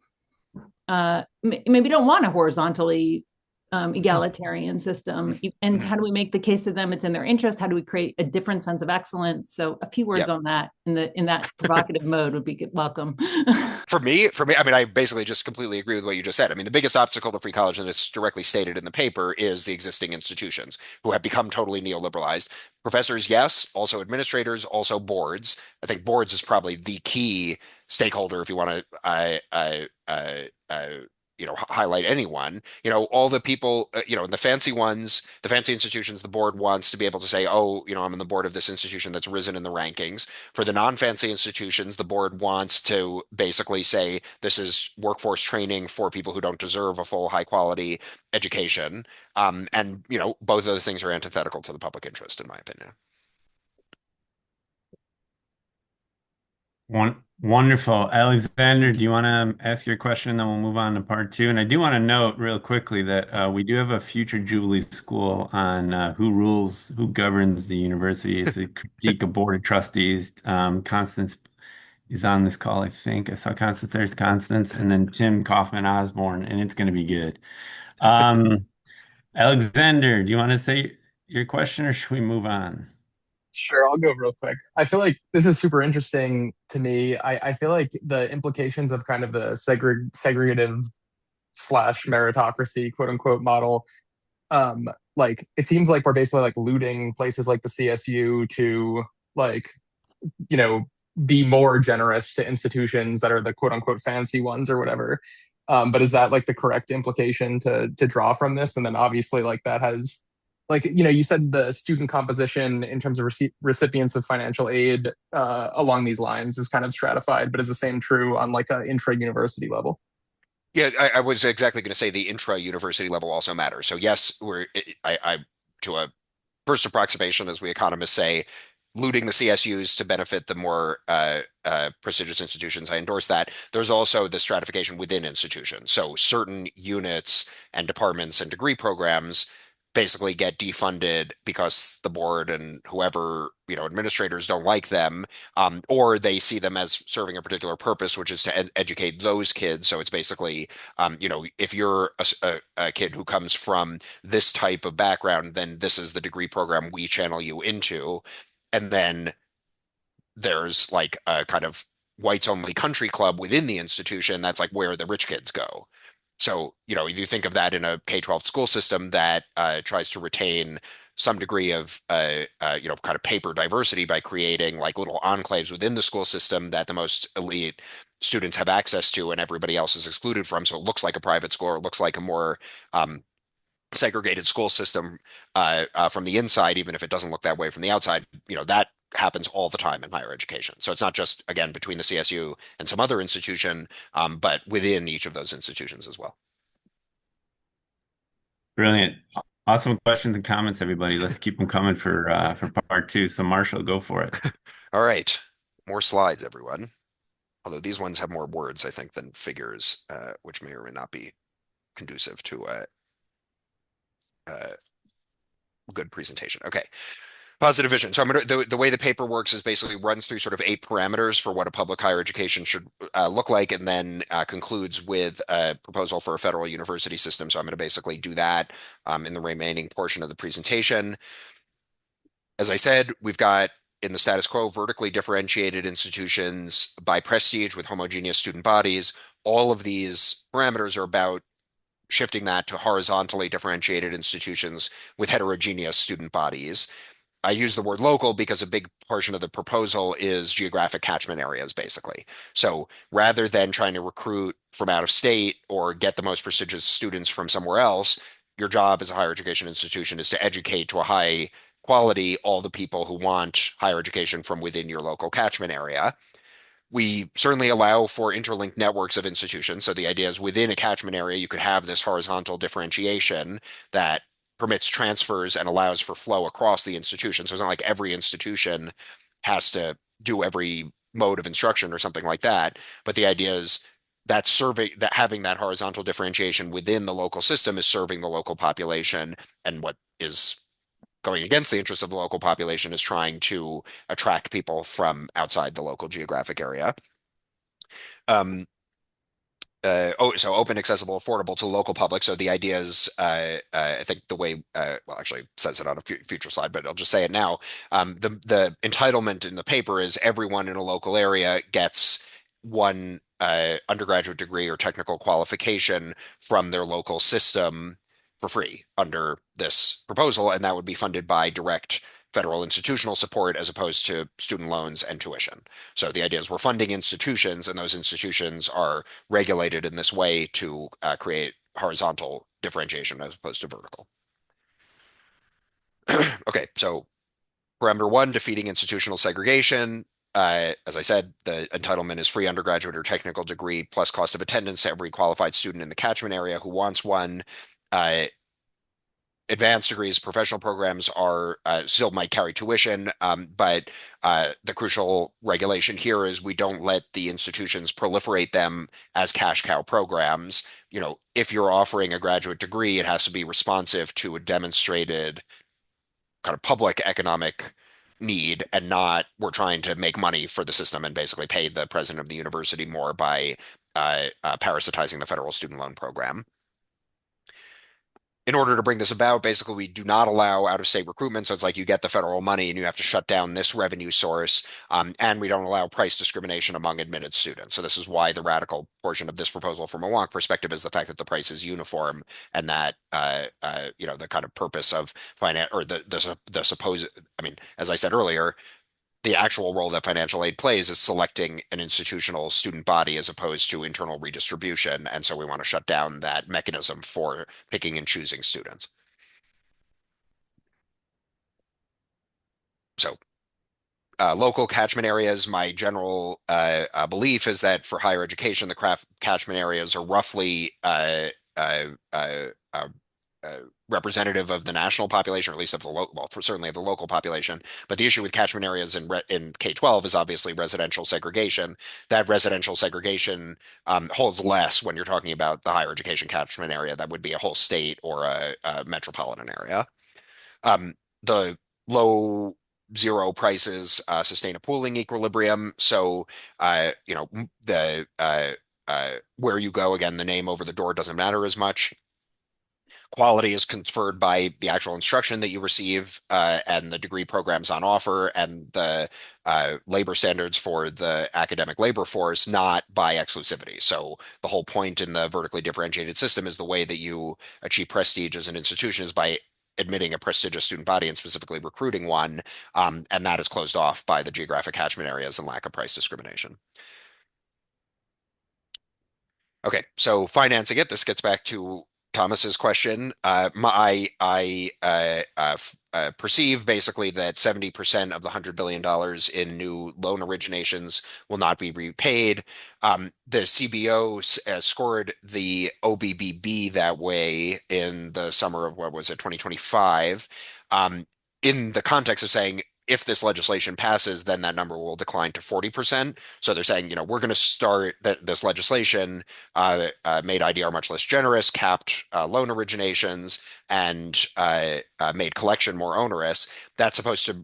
maybe don't want a horizontally egalitarian system. And how do we make the case to them it's in their interest? How do we create a different sense of excellence? So a few words Yep. on that in that provocative mode would be welcome. For me, I mean, I basically just completely agree with what you just said. I mean, the biggest obstacle to free college, and it's directly stated in the paper, is the existing institutions who have become totally neoliberalized. Professors, yes, also administrators, also boards. I think boards is probably the key stakeholder if you want to highlight anyone. All the people, the fancy ones, the fancy institutions, the board wants to be able to say, oh, I'm on the board of this institution that's risen in the rankings. For the non-fancy institutions, the board wants to basically say this is workforce training for people who don't deserve a full high quality education. And both of those things are antithetical to the public interest, in my opinion. Wonderful. Alexander, do you want to ask your question and then we'll move on to part two? And I do want to note real quickly that we do have a future Jubilee school on who governs the university. It's a critique of board of trustees. Constance is on this call, I think. I saw Constance, there's Constance, and then Tim Kaufman Osborne, and it's going to be good. Alexander, do you want to say your question or should we move on? Sure, I'll go real quick. I feel like this is super interesting to me. I feel like the implications of kind of the segregative slash meritocracy quote unquote model, like it seems like we're basically like looting places like the CSU to like, you know, be more generous to institutions that are the quote unquote fancy ones or whatever. But is that like the correct implication to draw from this? And then obviously like that has like you said the student composition in terms of recipients of financial aid along these lines is kind of stratified, but is the same true on like an intra-university level? Yeah, I was exactly going to say the intra-university level also matters. So yes, I to a first approximation, as we economists say, looting the CSUs to benefit the more prestigious institutions. I endorse that. There's also the stratification within institutions. So certain units and departments and degree programs basically get defunded because the board and whoever, administrators don't like them, or they see them as serving a particular purpose, which is to educate those kids. So it's basically, if you're a kid who comes from this type of background, then this is the degree program we channel you into. And then there's like a kind of whites only country club within the institution that's like where the rich kids go. So, you think of that in a K-12 school system that tries to retain some degree of, kind of paper diversity by creating like little enclaves within the school system that the most elite students have access to and everybody else is excluded from. So it looks like a private school, or it looks like a more segregated school system from the inside, even if it doesn't look that way from the outside. That happens all the time in higher education. So it's not just, again, between the CSU and some other institution, but within each of those institutions as well. Brilliant. Awesome questions and comments, everybody. Let's keep them coming for part two. So Marshall, go for it. All right. More slides, everyone. Although these ones have more words, I think, than figures, which may or may not be conducive to good presentation. Okay. Positive vision. So the way the paper works is basically runs through sort of 8 parameters for what a public higher education should look like, and then concludes with a proposal for a federal university system. So I'm going to basically do that in the remaining portion of the presentation. As I said, we've got in the status quo vertically differentiated institutions by prestige with homogeneous student bodies. All of these parameters are about shifting that to horizontally differentiated institutions with heterogeneous student bodies. I use the word local because a big portion of the proposal is geographic catchment areas, basically. So rather than trying to recruit from out of state or get the most prestigious students from somewhere else, your job as a higher education institution is to educate to a high quality all the people who want higher education from within your local catchment area. We certainly allow for interlinked networks of institutions. So the idea is within a catchment area, you could have this horizontal differentiation that permits transfers and allows for flow across the institution. So it's not like every institution has to do every mode of instruction or something like that. But the idea is that serving that having that horizontal differentiation within the local system is serving the local population, and what is going against the interests of the local population is trying to attract people from outside the local geographic area. Um, so open, accessible, affordable to local public. So the idea is, I think the way, well, actually it says it on a future slide, but I'll just say it now. The entitlement in the paper is everyone in a local area gets one undergraduate degree or technical qualification from their local system for free under this proposal, and that would be funded by direct federal institutional support as opposed to student loans and tuition. So the idea is we're funding institutions, and those institutions are regulated in this way to create horizontal differentiation as opposed to vertical. Okay, so parameter one, defeating institutional segregation. As I said, the entitlement is free undergraduate or technical degree plus cost of attendance to every qualified student in the catchment area who wants one. Advanced degrees, professional programs are still might carry tuition, but the crucial regulation here is we don't let the institutions proliferate them as cash cow programs. If you're offering a graduate degree, it has to be responsive to a demonstrated kind of public economic need, and not we're trying to make money for the system and basically pay the president of the university more by parasitizing the federal student loan program. In order to bring this about, basically, we do not allow out-of-state recruitment. So it's like you get the federal money and you have to shut down this revenue source. And we don't allow price discrimination among admitted students. So this is why the radical portion of this proposal from a wonk perspective is the fact that the price is uniform, and that, the kind of purpose of finance, or the supposed, I mean, as I said earlier, the actual role that financial aid plays is selecting an institutional student body as opposed to internal redistribution. And so we want to shut down that mechanism for picking and choosing students. So local catchment areas, my general belief is that for higher education, the catchment areas are roughly representative of the national population, or at least of the local, well, certainly of the local population. But the issue with catchment areas in K-12 is obviously residential segregation. That residential segregation holds less when you're talking about the higher education catchment area. That would be a whole state or a metropolitan area. The low zero prices sustain a pooling equilibrium. So, the where you go, again, the name over the door doesn't matter as much. Quality is conferred by the actual instruction that you receive, and the degree programs on offer, and the labor standards for the academic labor force, not by exclusivity. So the whole point in the vertically differentiated system is the way that you achieve prestige as an institution is by admitting a prestigious student body and specifically recruiting one, and that is closed off by the geographic catchment areas and lack of price discrimination. Okay, so financing it, this gets back to Thomas's question. I perceive basically that 70% of the $100 billion in new loan originations will not be repaid. The CBO scored the OBBB that way in the summer of, what was it, 2025, in the context of saying, if this legislation passes, then that number will decline to 40%. So they're saying, we're going to start this legislation, made IDR much less generous, capped loan originations, and made collection more onerous. That's supposed to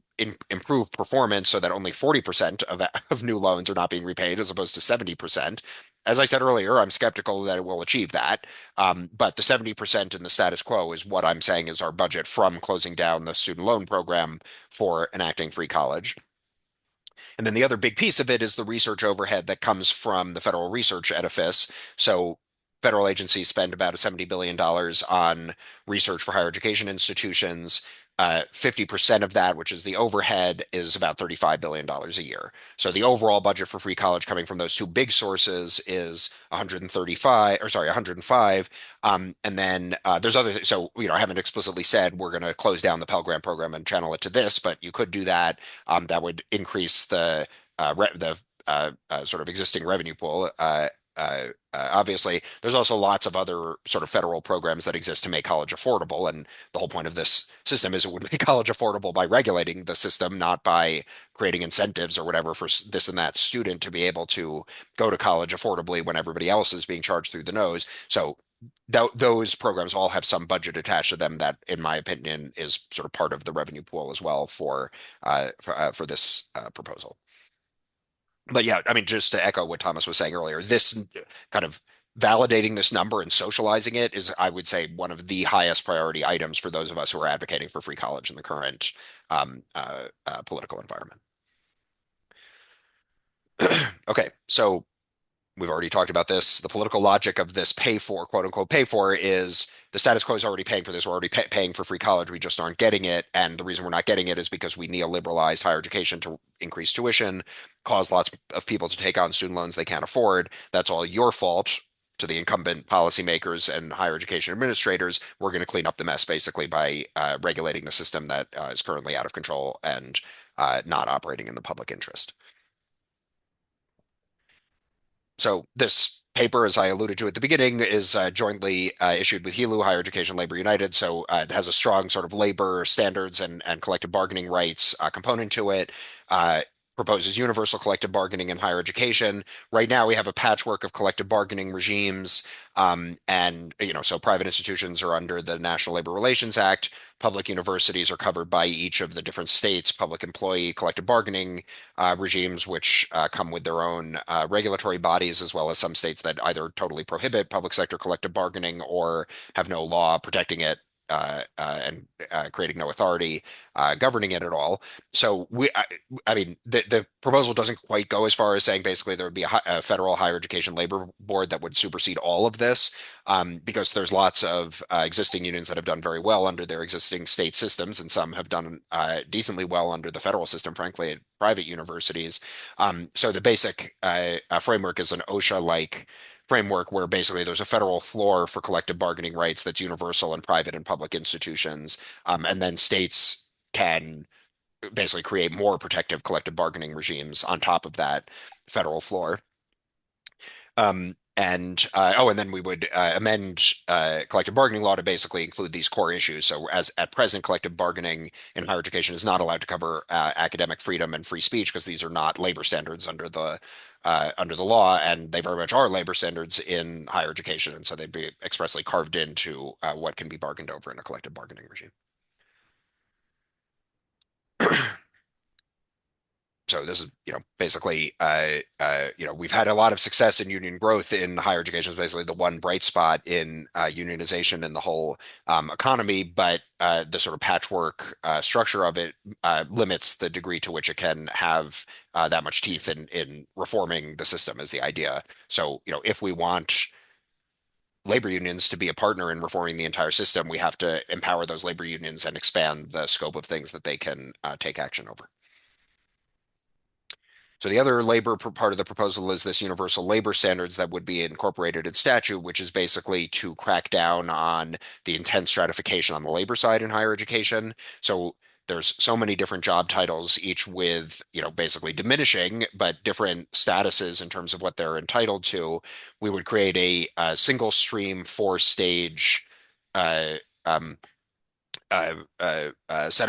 improve performance so that only 40% of new loans are not being repaid as opposed to 70%. As I said earlier, I'm skeptical that it will achieve that. But the 70% in the status quo is what I'm saying is our budget from closing down the student loan program for enacting free college. And then the other big piece of it is the research overhead that comes from the federal research edifice. So federal agencies spend about $70 billion on research for higher education institutions. 50% of that, which is the overhead, is about $35 billion a year. So the overall budget for free college coming from those two big sources is 105. And then there's other things. So, I haven't explicitly said we're going to close down the Pell Grant program and channel it to this, but you could do that. That would increase the sort of existing revenue pool. obviously, there's also lots of other sort of federal programs that exist to make college affordable. And the whole point of this system is it would make college affordable by regulating the system, not by creating incentives or whatever for this and that student to be able to go to college affordably when everybody else is being charged through the nose. So those programs all have some budget attached to them that, in my opinion, is sort of part of the revenue pool as well for this proposal. But yeah, I mean, just to echo what Thomas was saying earlier, this kind of validating this number and socializing it is, I would say, one of the highest priority items for those of us who are advocating for free college in the current political environment. Okay, so we've already talked about this. The political logic of this pay for, quote unquote, pay for is the status quo is already paying for this. We're already paying for free college. We just aren't getting it. And the reason we're not getting it is because we neoliberalized higher education to increase tuition, cause lots of people to take on student loans they can't afford. That's all your fault. To the incumbent policymakers and higher education administrators, we're going to clean up the mess basically by regulating the system that is currently out of control and not operating in the public interest. So this paper, as I alluded to at the beginning, is jointly issued with HELU, Higher Education Labor United. So it has a strong sort of labor standards and collective bargaining rights component to it. Proposes universal collective bargaining in higher education. Right now, we have a patchwork of collective bargaining regimes, and so private institutions are under the National Labor Relations Act. Public universities are covered by each of the different states' public employee collective bargaining regimes, which come with their own regulatory bodies, as well as some states that either totally prohibit public sector collective bargaining or have no law protecting it. And creating no authority governing it at all. So I mean, the proposal doesn't quite go as far as saying basically there would be a federal higher education labor board that would supersede all of this, because there's lots of existing unions that have done very well under their existing state systems, and some have done decently well under the federal system, frankly, at private universities. So the basic framework is an OSHA-like framework where basically there's a federal floor for collective bargaining rights that's universal in private and public institutions, and then states can basically create more protective collective bargaining regimes on top of that federal floor. And then we would amend collective bargaining law to basically include these core issues. So, as at present, collective bargaining in higher education is not allowed to cover academic freedom and free speech because these are not labor standards under the law, and they very much are labor standards in higher education, and so they'd be expressly carved into what can be bargained over in a collective bargaining regime. So this is, basically, we've had a lot of success in union growth in higher education. Is basically the one bright spot in unionization in the whole economy, but the sort of patchwork structure of it limits the degree to which it can have that much teeth in reforming the system is the idea. So, if we want labor unions to be a partner in reforming the entire system, we have to empower those labor unions and expand the scope of things that they can take action over. So the other labor part of the proposal is this universal labor standards that would be incorporated in statute, which is basically to crack down on the intense stratification on the labor side in higher education. So there's so many different job titles, each with, basically diminishing, but different statuses in terms of what they're entitled to. We would create a single stream four-stage set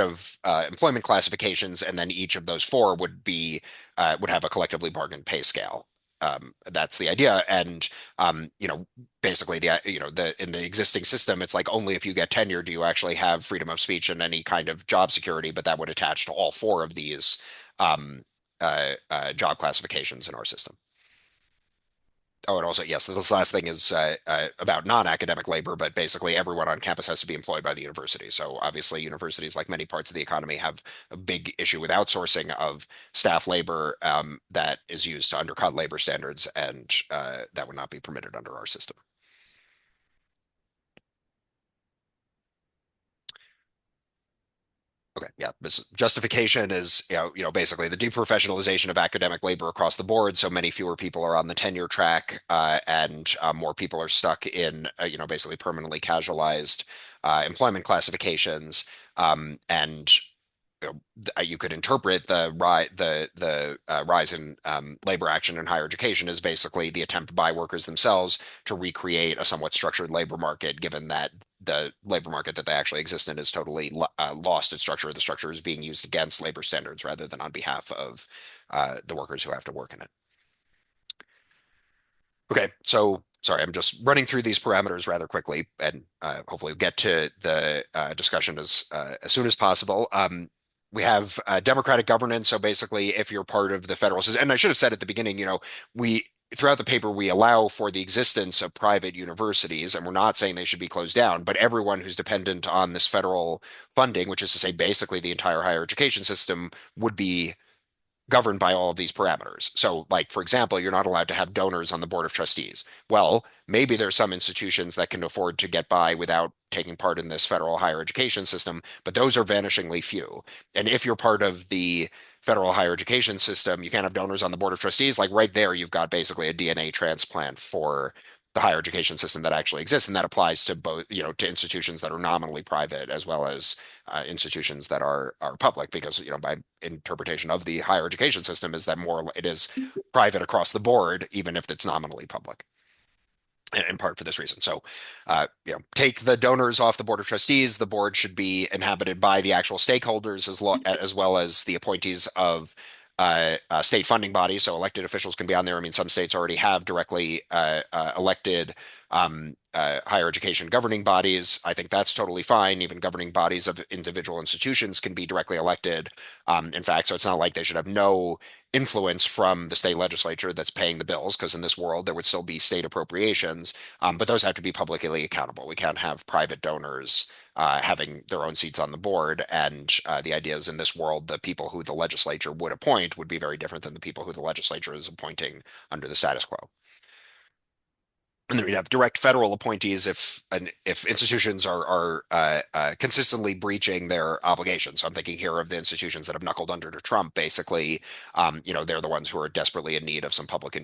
of employment classifications, and then each of those four would have a collectively bargained pay scale. That's the idea, and basically in the existing system, it's like only if you get tenure do you actually have freedom of speech and any kind of job security, but that would attach to all four of these job classifications in our system. Oh, and also, yes, this last thing is about non-academic labor, but basically everyone on campus has to be employed by the university. So obviously universities, like many parts of the economy, have a big issue with outsourcing of staff labor that is used to undercut labor standards, and that would not be permitted under our system. Okay, yeah. This justification is, basically the deprofessionalization of academic labor across the board. So many fewer people are on the tenure track, and more people are stuck in, basically permanently casualized employment classifications. And you could interpret the rise in labor action in higher education as basically the attempt by workers themselves to recreate a somewhat structured labor market, given that the labor market that they actually exist in is totally lost its structure. The structure is being used against labor standards rather than on behalf of the workers who have to work in it. Okay, so sorry, I'm just running through these parameters rather quickly, and hopefully we'll get to the discussion as soon as possible. We have democratic governance, so basically, if you're part of the federal system, and I should have said at the beginning, we throughout the paper we allow for the existence of private universities, and we're not saying they should be closed down, but everyone who's dependent on this federal funding, which is to say, basically the entire higher education system, would be governed by all of these parameters. So, like, for example, you're not allowed to have donors on the board of trustees. Well, maybe there's some institutions that can afford to get by without taking part in this federal higher education system, but those are vanishingly few. And if you're part of the federal higher education system, you can't have donors on the board of trustees. Like right there, you've got basically a DNA transplant for the higher education system that actually exists, and that applies to both, to institutions that are nominally private as well as institutions that are public, because by interpretation of the higher education system is that more it is private across the board, even if it's nominally public. In part for this reason. So, take the donors off the board of trustees. The board should be inhabited by the actual stakeholders as well as the appointees of state funding bodies. So elected officials can be on there. I mean, some states already have directly elected higher education governing bodies. I think that's totally fine. Even governing bodies of individual institutions can be directly elected. In fact, so it's not like they should have no influence from the state legislature that's paying the bills, because in this world there would still be state appropriations, but those have to be publicly accountable. We can't have private donors having their own seats on the board. And the idea is in this world, the people who the legislature would appoint would be very different than the people who the legislature is appointing under the status quo. And then we'd have direct federal appointees if institutions are consistently breaching their obligations. So I'm thinking here of the institutions that have knuckled under to Trump. Basically, they're the ones who are desperately in need of some publicly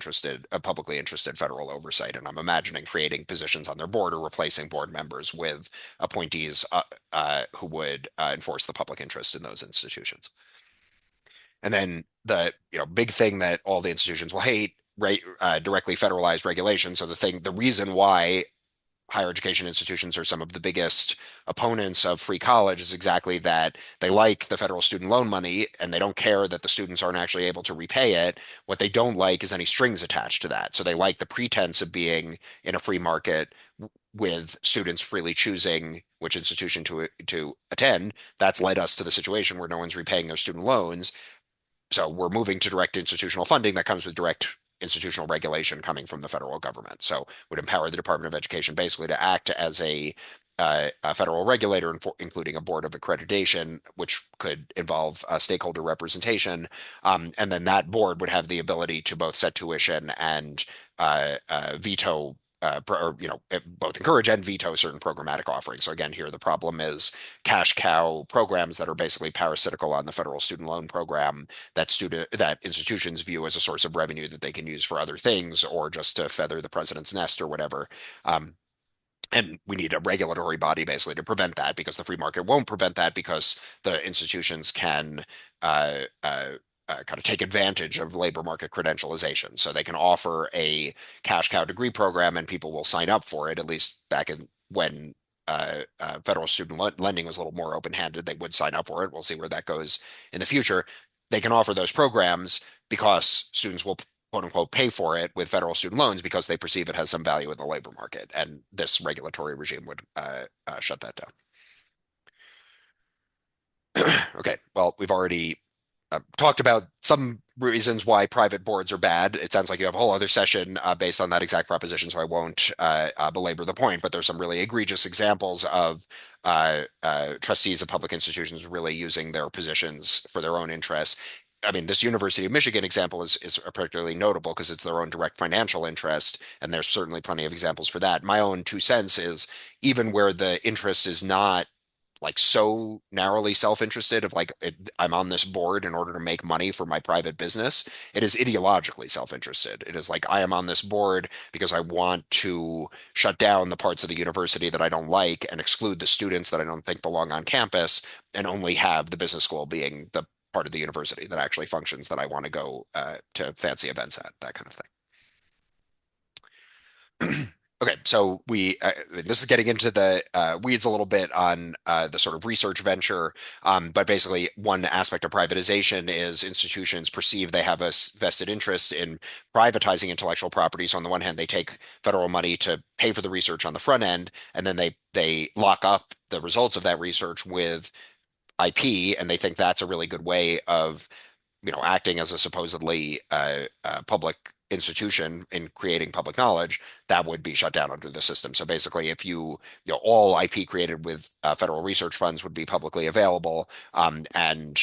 interested federal oversight. And I'm imagining creating positions on their board or replacing board members with appointees who would enforce the public interest in those institutions. And then the big thing that all the institutions will hate, directly federalized regulation. So the reason why higher education institutions are some of the biggest opponents of free college is exactly that they like the federal student loan money and they don't care that the students aren't actually able to repay it. What they don't like is any strings attached to that. So they like the pretense of being in a free market with students freely choosing which institution to attend. That's led us to the situation where no one's repaying their student loans. So we're moving to direct institutional funding that comes with direct institutional regulation coming from the federal government. So would empower the Department of Education basically to act as a federal regulator, including a board of accreditation, which could involve stakeholder representation. And then that board would have the ability to both set tuition and veto both encourage and veto certain programmatic offerings. So again, here the problem is cash cow programs that are basically parasitical on the federal student loan program that institutions view as a source of revenue that they can use for other things or just to feather the president's nest or whatever. And we need a regulatory body basically to prevent that, because the free market won't prevent that, because the institutions can kind of take advantage of labor market credentialization. So they can offer a cash cow degree program and people will sign up for it, at least back in when federal student lending was a little more open-handed, they would sign up for it. We'll see where that goes in the future. They can offer those programs because students will quote unquote pay for it with federal student loans because they perceive it has some value in the labor market. And this regulatory regime would shut that down. Okay, well, we've already talked about some reasons why private boards are bad. It sounds like you have a whole other session based on that exact proposition, so I won't belabor the point, but there's some really egregious examples of trustees of public institutions really using their positions for their own interests. I mean, this University of Michigan example is particularly notable because it's their own direct financial interest, and there's certainly plenty of examples for that. My own 2 cents is even where the interest is not like so narrowly self-interested of like I'm on this board in order to make money for my private business. It is ideologically self-interested. It is like I am on this board because I want to shut down the parts of the university that I don't like and exclude the students that I don't think belong on campus and only have the business school being the part of the university that actually functions that I want to go to fancy events at, that kind of thing. Okay, so this is getting into the weeds a little bit on the sort of research venture, but basically one aspect of privatization is institutions perceive they have a vested interest in privatizing intellectual properties. On the one hand, they take federal money to pay for the research on the front end, and then they lock up the results of that research with IP, and they think that's a really good way of acting as a supposedly public institution in creating public knowledge that would be shut down under the system. So basically, if all IP created with federal research funds would be publicly available, and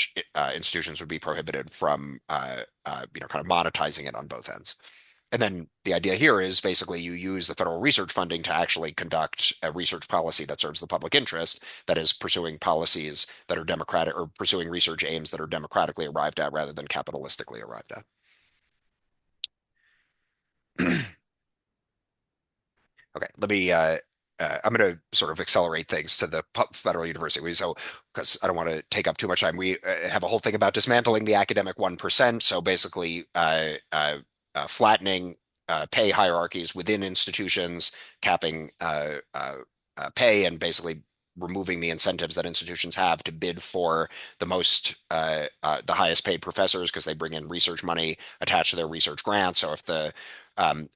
institutions would be prohibited from kind of monetizing it on both ends. And then the idea here is basically you use the federal research funding to actually conduct a research policy that serves the public interest, that is pursuing policies that are democratic or pursuing research aims that are democratically arrived at rather than capitalistically arrived at. Okay, I'm going to sort of accelerate things to the federal university. So, because I don't want to take up too much time, we have a whole thing about dismantling the academic 1%. So basically, flattening pay hierarchies within institutions, capping pay, and basically removing the incentives that institutions have to bid for the highest paid professors because they bring in research money attached to their research grants. So if the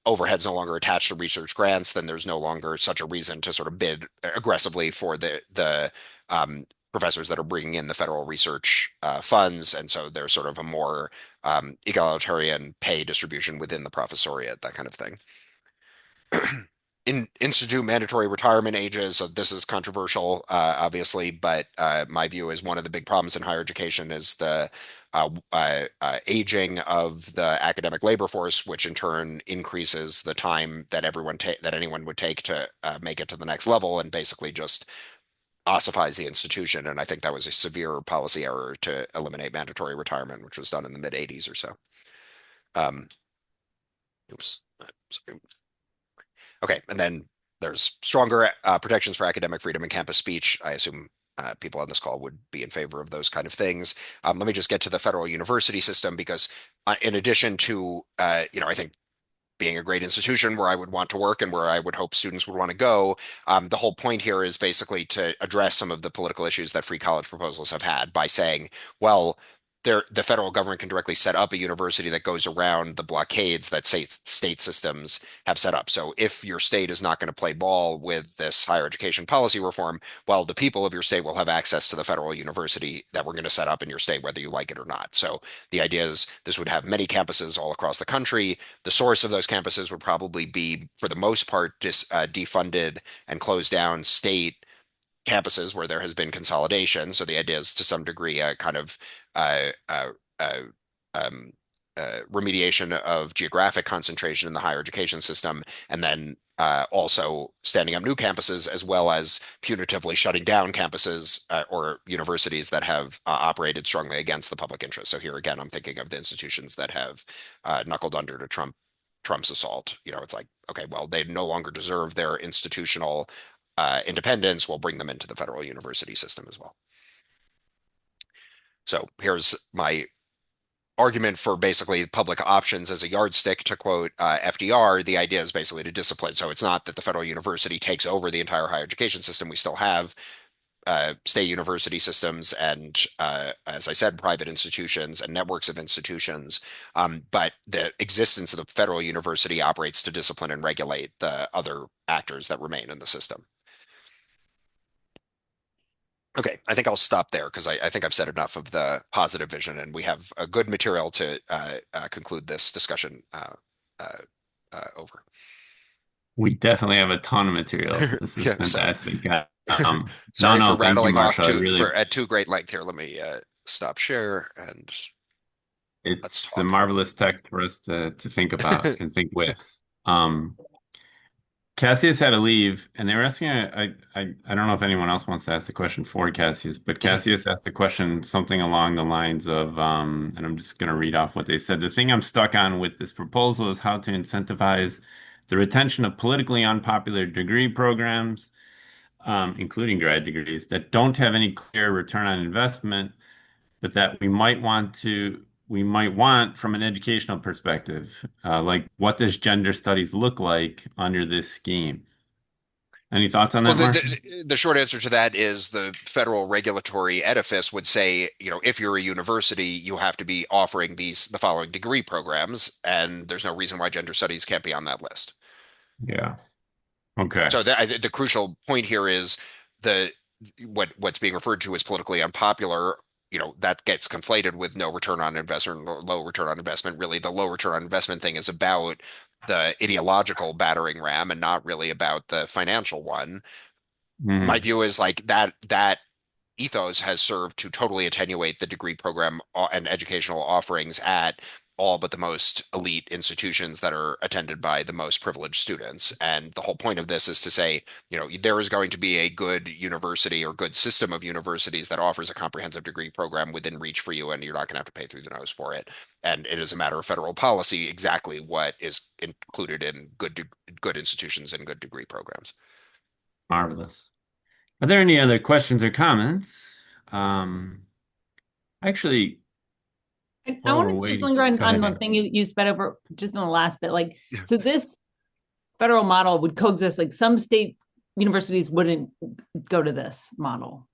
overhead's no longer attached to research grants, then there's no longer such a reason to sort of bid aggressively for the professors that are bringing in the federal research funds, and so there's sort of a more egalitarian pay distribution within the professoriate, that kind of thing. Institute mandatory retirement ages. So this is controversial, obviously, but my view is one of the big problems in higher education is the aging of the academic labor force, which in turn increases the time that anyone would take to make it to the next level, and basically just ossifies the institution. And I think that was a severe policy error to eliminate mandatory retirement, which was done in the mid 80s or so. Oops. Sorry. Okay, and then there's stronger protections for academic freedom and campus speech. I assume people on this call would be in favor of those kind of things. Let me just get to the federal university system because, in addition to, I think being a great institution where I would want to work and where I would hope students would want to go, the whole point here is basically to address some of the political issues that free college proposals have had by saying, well, the federal government can directly set up a university that goes around the blockades that state systems have set up. So if your state is not going to play ball with this higher education policy reform, well, the people of your state will have access to the federal university that we're going to set up in your state, whether you like it or not. So the idea is this would have many campuses all across the country. The source of those campuses would probably be, for the most part, defunded and closed down state campuses where there has been consolidation. So the idea is to some degree a kind of uh, uh, uh, um, remediation of geographic concentration in the higher education system, and then also standing up new campuses as well as punitively shutting down campuses or universities that have operated strongly against the public interest. So here again, I'm thinking of the institutions that have knuckled under to Trump's assault. It's like, okay, well, they no longer deserve their institutional independence. We'll bring them into the federal university system as well. So here's my argument for basically public options as a yardstick. To quote FDR, the idea is basically to discipline. So it's not that the federal university takes over the entire higher education system. We still have state university systems and, as I said, private institutions and networks of institutions. But the existence of the federal university operates to discipline and regulate the other actors that remain in the system. Okay, I think I'll stop there because I think I've said enough of the positive vision, and we have a good material to conclude this discussion over. We definitely have a ton of material. This is Yeah, so fantastic. sorry for Thank you, rattling off Marshall. at too great length here. Let me stop share and let's It's a talk. marvelous text for us to think about and think with. Um, Cassius had to leave, and they were asking. I don't know if anyone else wants to ask the question for Cassius, but Cassius asked the question something along the lines of, and I'm just going to read off what they said. The thing I'm stuck on with this proposal is how to incentivize the retention of politically unpopular degree programs, including grad degrees, that don't have any clear return on investment, but that we might want from an educational perspective. Like, what does gender studies look like under this scheme? Any thoughts on Well, that, Marshall? the short answer to that is the federal regulatory edifice would say, if you're a university, you have to be offering the following degree programs, and there's no reason why gender studies can't be on that list. Yeah. Okay. So the crucial point here is the what's being referred to as politically unpopular, that gets conflated with no return on investment or low return on investment. Really, the low return on investment thing is about the ideological battering ram and not really about the financial one. My Mhm. view is like that ethos has served to totally attenuate the degree program and educational offerings at all but the most elite institutions that are attended by the most privileged students. And the whole point of this is to say, there is going to be a good university or good system of universities that offers a comprehensive degree program within reach for you, and you're not going to have to pay through the nose for it. And it is a matter of federal policy exactly what is included in good institutions and good degree programs. Marvelous. Are there any other questions or comments? Um, actually, I while we're wanted to just waiting, linger go on ahead, the Dan. thing you sped over just in the last bit. Like, so this federal model would coexist. Like some state universities wouldn't go to this model.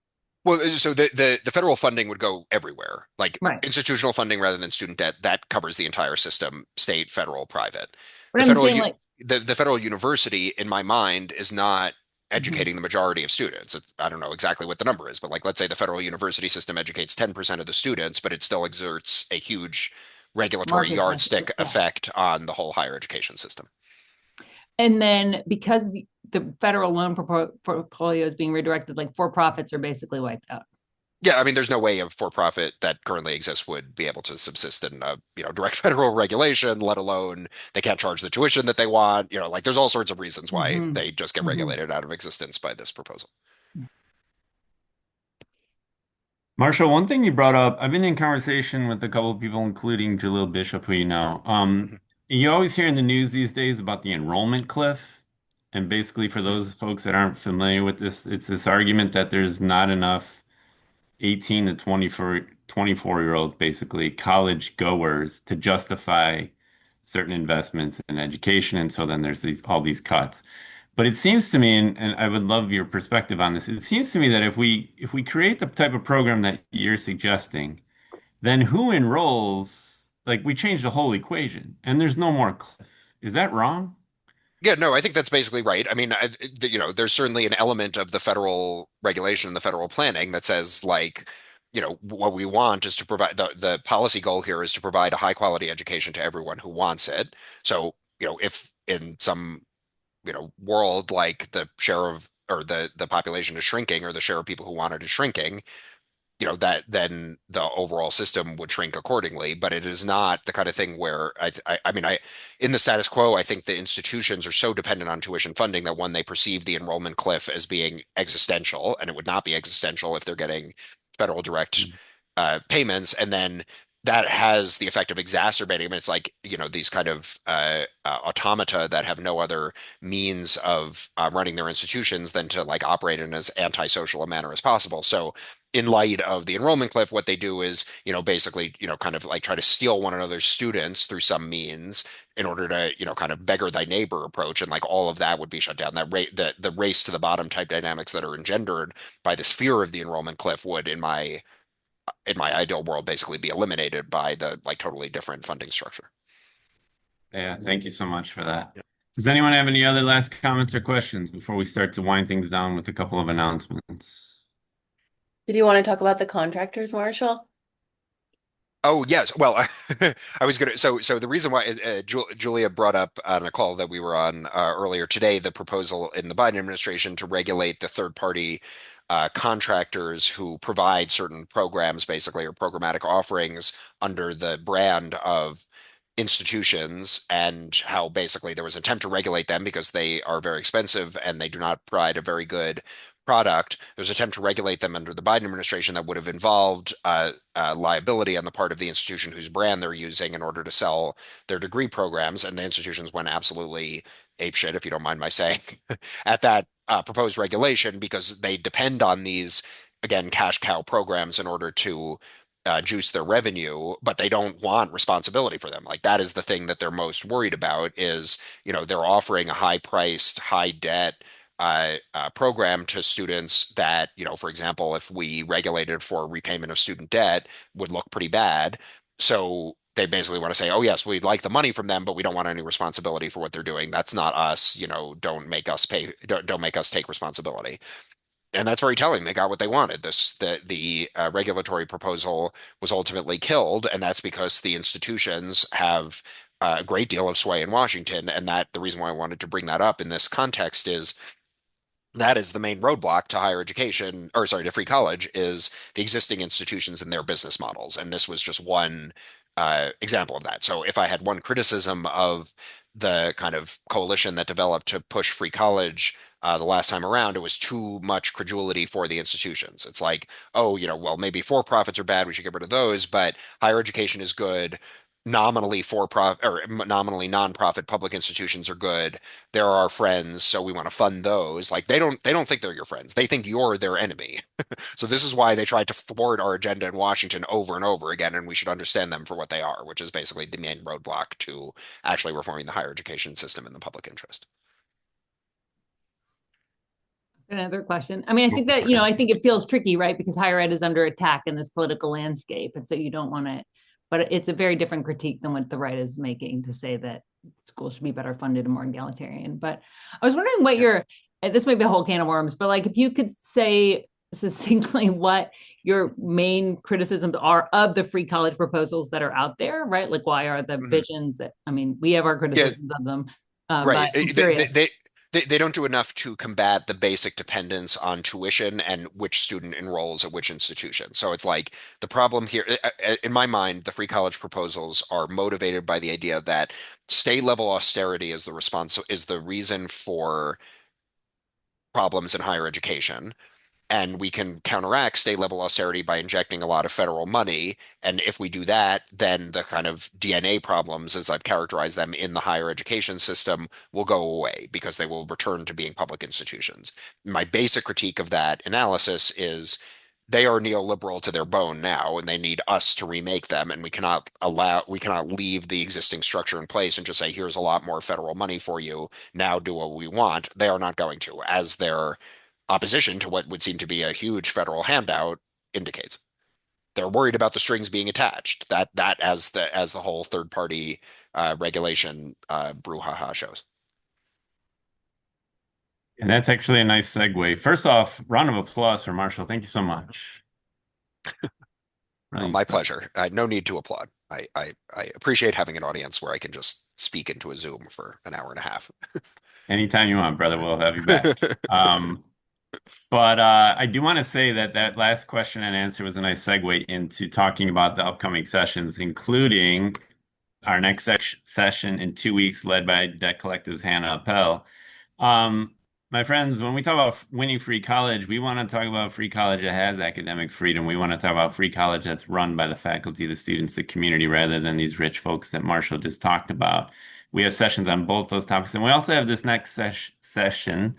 Well, so the federal funding would go everywhere, like Right. institutional funding rather than student debt. That covers the entire system, state, federal, private. But The I'm federal saying u like, the federal university, in my mind, is not mhm, educating the majority of students. I don't know exactly what the number is, but like let's say the federal university system educates 10% of the students, but it still exerts a huge regulatory market pressure. yardstick Yeah. effect on the whole higher education system. And then because the federal loan portfolio is being redirected, like for profits are basically wiped out. Yeah, I mean, there's no way a for-profit that currently exists would be able to subsist in direct federal regulation, let alone they can't charge the tuition that they want. Like there's all sorts of reasons why Mm-hmm. they just get Mm-hmm. regulated out of existence by this proposal. Marshall, one thing you brought up, I've been in conversation with a couple of people, including Jalil Bishop, who you know. Mhm. You always hear in the news these days about the enrollment cliff. And basically, for those folks that aren't familiar with this, it's this argument that there's not enough 18 to 24-year-olds, basically college goers, to justify certain investments in education. And so then there's all these cuts. But it seems to me, and I would love your perspective on this, it seems to me that if we create the type of program that you're suggesting, then who enrolls, like we change the whole equation and there's no more cliff. Is that wrong? Yeah, no, I think that's basically right. I mean, there's certainly an element of the federal regulation and the federal planning that says like, what we want is to provide the policy goal here is to provide a high quality education to everyone who wants it. So, if in some world like the share of or the population is shrinking or the share of people who want it is shrinking, that then the overall system would shrink accordingly. But it is not the kind of thing where I mean, in the status quo, I think the institutions are so dependent on tuition funding that when they perceive the enrollment cliff as being existential, and it would not be existential if they're getting federal direct payments, and then that has the effect of exacerbating. I mean, it's like, these kind of automata that have no other means of running their institutions than to like operate in as antisocial a manner as possible. So in light of the enrollment cliff, what they do is, basically, kind of like try to steal one another's students through some means in order to, kind of beggar thy neighbor approach. And like all of that would be shut down. That rate, the race to the bottom type dynamics that are engendered by this fear of the enrollment cliff would, in my ideal world, basically be eliminated by the like totally different funding structure. Yeah, thank you so much for that. Does anyone have any other last comments or questions before we start to wind things down with a couple of announcements? Did you want to talk about the contractors, Marshall? Oh yes, well, I was gonna. So the reason why Julia brought up on a call that we were on earlier today, the proposal in the Biden administration to regulate the third-party contractors who provide certain programs, basically, or programmatic offerings under the brand of institutions and how basically there was an attempt to regulate them because they are very expensive and they do not provide a very good product. There's an attempt to regulate them under the Biden administration that would have involved liability on the part of the institution whose brand they're using in order to sell their degree programs, and the institutions went absolutely apeshit, if you don't mind my saying, at that proposed regulation because they depend on these, again, cash cow programs in order to juice their revenue, but they don't want responsibility for them. Like that is the thing that they're most worried about is, they're offering a high priced, high debt program to students that, for example, if we regulated for repayment of student debt, would look pretty bad. So they basically want to say, oh, yes, we'd like the money from them, but we don't want any responsibility for what they're doing. That's not us. Don't make us pay, don't make us take responsibility. And that's very telling. They got what they wanted. The regulatory proposal was ultimately killed, and that's because the institutions have a great deal of sway in Washington. And that the reason why I wanted to bring that up in this context is that is the main roadblock to higher education, or sorry, to free college, is the existing institutions and their business models. And this was just one example of that. So if I had one criticism of the kind of coalition that developed to push free college the last time around, it was too much credulity for the institutions. It's like, oh, well, maybe for-profits are bad, we should get rid of those, but higher education is good. Nominally for-profit or nominally non-profit public institutions are good. They're our friends, so we want to fund those. Like they don't think they're your friends. They think you're their enemy. So this is why they tried to thwart our agenda in Washington over and over again, and we should understand them for what they are, which is basically the main roadblock to actually reforming the higher education system in the public interest. Another question. I mean, I think that, I think it feels tricky, right? Because higher ed is under attack in this political landscape. And so you don't want to, but it's a very different critique than what the right is making to say that schools should be better funded and more egalitarian. But I was wondering what your, this might be a whole can of worms, but like if you could say succinctly what your main criticisms are of the free college proposals that are out there, right? Like why are the visions that, I mean, we have our Yeah, criticisms of them, right. but I'm curious. They don't do enough to combat the basic dependence on tuition and which student enrolls at which institution. So it's like the problem here, in my mind, the free college proposals are motivated by the idea that state level austerity is the reason for problems in higher education. And we can counteract state level austerity by injecting a lot of federal money. And if we do that, then the kind of DNA problems, as I've characterized them in the higher education system, will go away because they will return to being public institutions. My basic critique of that analysis is they are neoliberal to their bone now, and they need us to remake them. And we cannot leave the existing structure in place and just say, here's a lot more federal money for you. Now do what we want. They are not going to, as their opposition to what would seem to be a huge federal handout indicates. They're worried about the strings being attached. That as the whole third party regulation brouhaha shows. And that's actually a nice segue. First off, round of applause for Marshall. Thank you so much. Well, Brilliant my stuff. pleasure. No need to applaud. I appreciate having an audience where I can just speak into a Zoom for an hour and a half. Anytime you want, brother, we'll have you back. But I do want to say that that last question and answer was a nice segue into talking about the upcoming sessions, including our next session in 2 weeks, led by Debt Collective's Hannah Appel. Um, my friends, when we talk about winning free college, we want to talk about free college that has academic freedom. We want to talk about free college that's run by the faculty, the students, the community, rather than these rich folks that Marshall just talked about. We have sessions on both those topics, and we also have this next session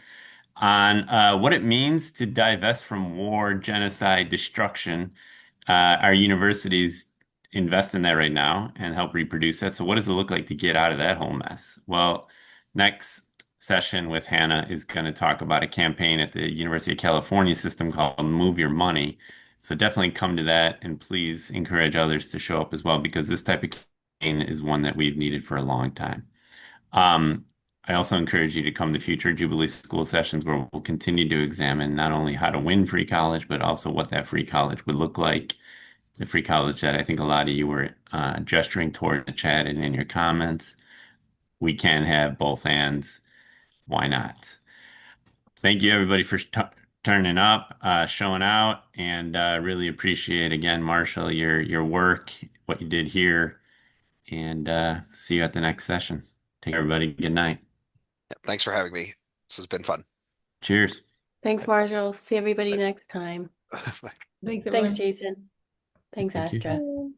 on what it means to divest from war, genocide, destruction. Our universities invest in that right now and help reproduce that. So, what does it look like to get out of that whole mess? Well, next session with Hannah is going to talk about a campaign at the University of California system called Move Your Money. So, definitely come to that and please encourage others to show up as well because this type of campaign is one that we've needed for a long time. Um, I also encourage you to come to future Jubilee School sessions where we'll continue to examine not only how to win free college, but also what that free college would look like. The free college that I think a lot of you were gesturing toward in the chat and in your comments. We can have both hands. Why not? Thank you, everybody, for turning up, showing out, and really appreciate again, Marshall, your work, what you did here and see you at the next session. Take care, everybody. Good night. Thanks for having me. This has been fun. Cheers. Thanks, Marshall. See everybody next time. Bye. Thanks, Thanks, everyone. Jason. Thanks, Thank you. Astra.